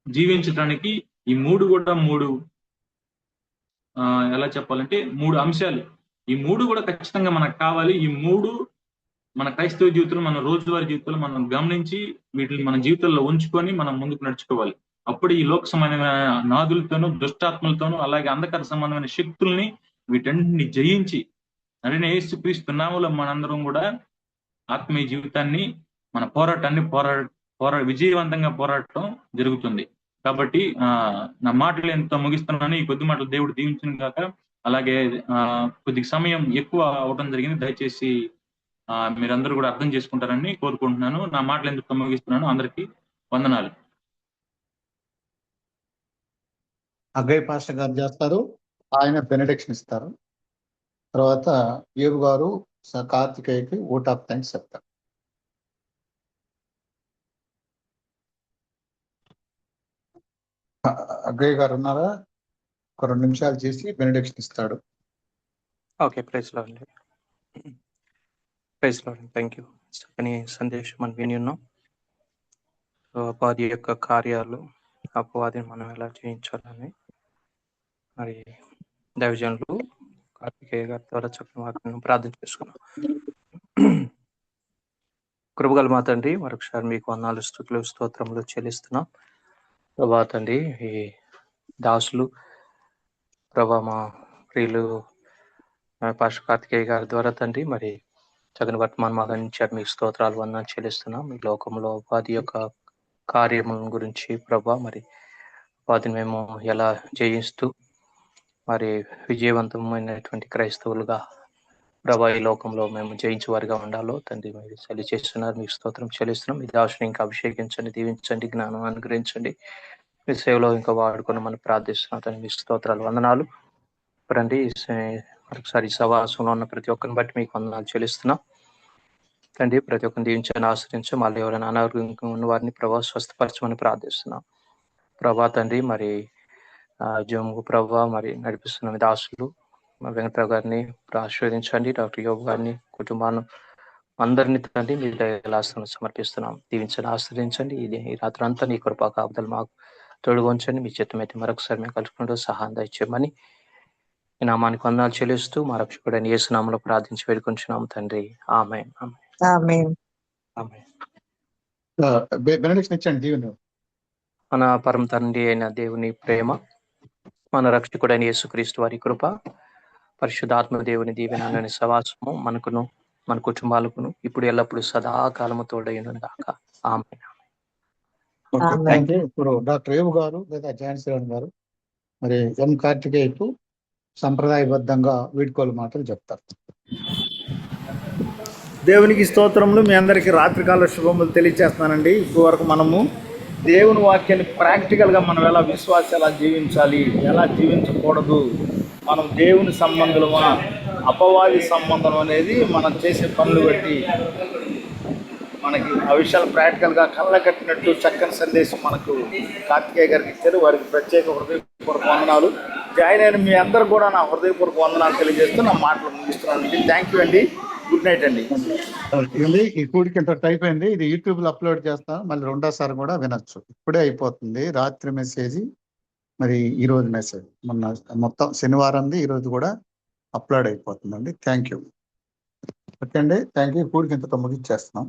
జీవించడానికి ఈ మూడు కూడా ఎలా చెప్పాలంటే 3 అంశాలు. ఈ మూడు కూడా ఖచ్చితంగా మనకు కావాలి. ఈ మూడు మన క్రైస్తవ జీవితంలో, మన రోజువారీ జీవితంలో మనం గమనించి వీటిని మన జీవితంలో ఉంచుకొని మనం ముందుకు నడుచుకోవాలి. అప్పుడు ఈ లోక సంబంధమైన నాదులతోనూ, దుష్టాత్మలతోనూ, అలాగే అంధకార సంబంధమైన శక్తుల్ని వీటన్నిటిని జయించి అంటే యేసుక్రీస్తు నామములో మనందరం కూడా ఆత్మీయ జీవితాన్ని, మన పోరాటాన్ని విజయవంతంగా పోరాడటం జరుగుతుంది. కాబట్టి నా మాటలు ఎంతో ముగిస్తున్నాను. ఈ కొద్ది మాటలు దేవుడు దీవించును గాక. అలాగే కొద్ది సమయం ఎక్కువ అవడం జరిగింది. దయచేసి మీరందరూ కూడా అర్థం చేసుకుంటారని కోరుకుంటున్నాను. నా మాటలు ఎందుకు ముగిస్తున్నాను. అందరికీ వందనాలు. అగ్గయ్య పాస్టర్ గారు చేస్తారు, ఆయన బెనడిక్షన్ ఇస్తారు. తర్వాత యోగు గారు కార్తికేయకి ఓట్ ఆఫ్ థ్యాంక్స్ చెప్తారు. అగ్గయ్య గారు ఉన్నారా? ఒక 2 నిమిషాలు చేసి బెనడిక్షన్ ఇస్తాడు. ఓకే, ప్రైజ్ లార్డ్ అండి. Praise lord, thank you. చక్కని సందేశం మనం విని ఉన్నాం. అపవాది యొక్క కార్యాలు, అపవాదిని మనం ఎలా జయించాలని మరి దైవజనులు కార్తికేయ గారి ద్వారా చక్కని వాక్యం ప్రార్థన చేసుకున్నాం. కృపగల మా తండ్రి, మరొకసారి మీకు వందనాలు, స్తుతులు, స్తోత్రములు చెల్లిస్తున్నాం. ప్రభా తండ్రి, ఈ దాసులు ప్రభా మా ప్రియులు పాస్టర్ కార్తికేయ గారి ద్వారా తండ్రి మరి చక్కని వర్తమానం మాకు అందించారు. మీకు స్తోత్రాలు, వందనాలు చెల్లిస్తున్నాం. మీ లోకంలో ఉపాధి యొక్క కార్యముల గురించి ప్రభా మరి వాటిని మేము ఎలా జయిస్తూ మరి విజయవంతమైనటువంటి క్రైస్తవులుగా ప్రభా ఈ లోకంలో మేము జయించేవారిగా ఉండాలో తండ్రి మీరు తెలియజేస్తున్నారు. మీకు స్తోత్రం చెల్లిస్తున్నాం. మీ దాసుని ఇంకా అభిషేకించండి, దీవించండి, జ్ఞానం అనుగ్రహించండి. మీ సేవలో ఇంకా వాడుకొని మనం ప్రార్థిస్తున్నాం తండ్రి. మీకు స్తోత్రాలు, వందనాలు. రండి మరొకసారి సవాసంలో ఉన్న ప్రతి ఒక్కరిని బట్టి మీకు వందనాలు చెల్లిస్తున్నాం తండ్రి. ప్రతి ఒక్కరిని దీవించని ఆశ్రయించి మళ్ళీ ఎవరైనా అనారోగ్యంగా ఉన్న వారిని ప్రభా స్వస్థపరచమని ప్రార్థిస్తున్నాం ప్రభా తండ్రి. మరి జమ్ము ప్రభా మరి నడిపిస్తున్న దాసులు వెంకట్రావు గారిని ఆశీర్వదించండి. డాక్టర్ యోగు గారిని, కుటుంబాన్ని అందరినీ తండ్రి మీ దయలాస్తులను సమర్పిస్తున్నాం. దీవించండి, ఆశ్రయించండి. ఈ రాత్రి అంతా నీ కృపా కాపుదలు మాకు తోడుగా ఉంచండి. మీ చిత్తమైతే మరొకసారి మేము కలుసుకుంటూ సహాయం దయచేయమని ఈ నామానికి వందనాలు చెల్లిస్తూ మా రక్షకుడైన యేసు నామములో ప్రార్థించి వేడుకొంచున్నాం తండ్రి. ఆమేన్. మన పరమ తండ్రి అయిన దేవుని ప్రేమ, మన రక్షకుడైన యేసుక్రీస్తు వారి కృప, పరిశుద్ధాత్మ దేవుని దీవెన సవాసము మనకును మన కుటుంబాలకును ఇప్పుడు ఎల్లప్పుడు సదాకాలము తోడైన దాకా. ఆమేన్. ఇప్పుడు డాక్టర్ యోగు గారు లేదా జాన్సీరావు గారు మరి ఎం కార్తికేయకు సంప్రదాయబద్ధంగా వీడ్కోలు మాటలు చెప్తారు. దేవునికి స్తోత్రములు. మీ అందరికీ రాత్రికాల శుభములు తెలియజేస్తున్నానండి. ఇప్పుడు వరకు మనము దేవుని వాక్యాన్ని ప్రాక్టికల్గా మనం ఎలా విశ్వాసం ఎలా జీవించాలి, ఎలా జీవించకూడదు, మనం దేవుని సంబంధులమా అపవాది సంబంధం అనేది మనం చేసే పనులు బట్టి మనకి ఆ విషయాలు ప్రాక్టికల్గా కళ్ళ కట్టినట్టు చక్కని సందేశం మనకు కార్తికేయ గారికి ఇచ్చారు. వారికి ప్రత్యేక హృదయపూర్వక వందనాలు. జాయిన్ అయిన మీ అందరూ కూడా నా హృదయపూర్వక వందనాలు తెలియజేస్తూ నా మాటలు ముగిస్తున్నాను. థ్యాంక్ యూ అండి. గుడ్ నైట్ అండి. ఈ కూడికి ఇంత అయిపోయింది. ఇది యూట్యూబ్ లో అప్లోడ్ చేస్తాను. మళ్ళీ రెండోసారి కూడా వినొచ్చు. ఇప్పుడే అయిపోతుంది. రాత్రి మెసేజ్, మరి ఈ రోజు మెసేజ్ మొత్తం శనివారంది ఈ రోజు కూడా అప్లోడ్ అయిపోతుందండి. Thank you. ఓకే అండి, థ్యాంక్ యూ. కూడికి ఇంతతో ముగిచ్చేస్తున్నాం.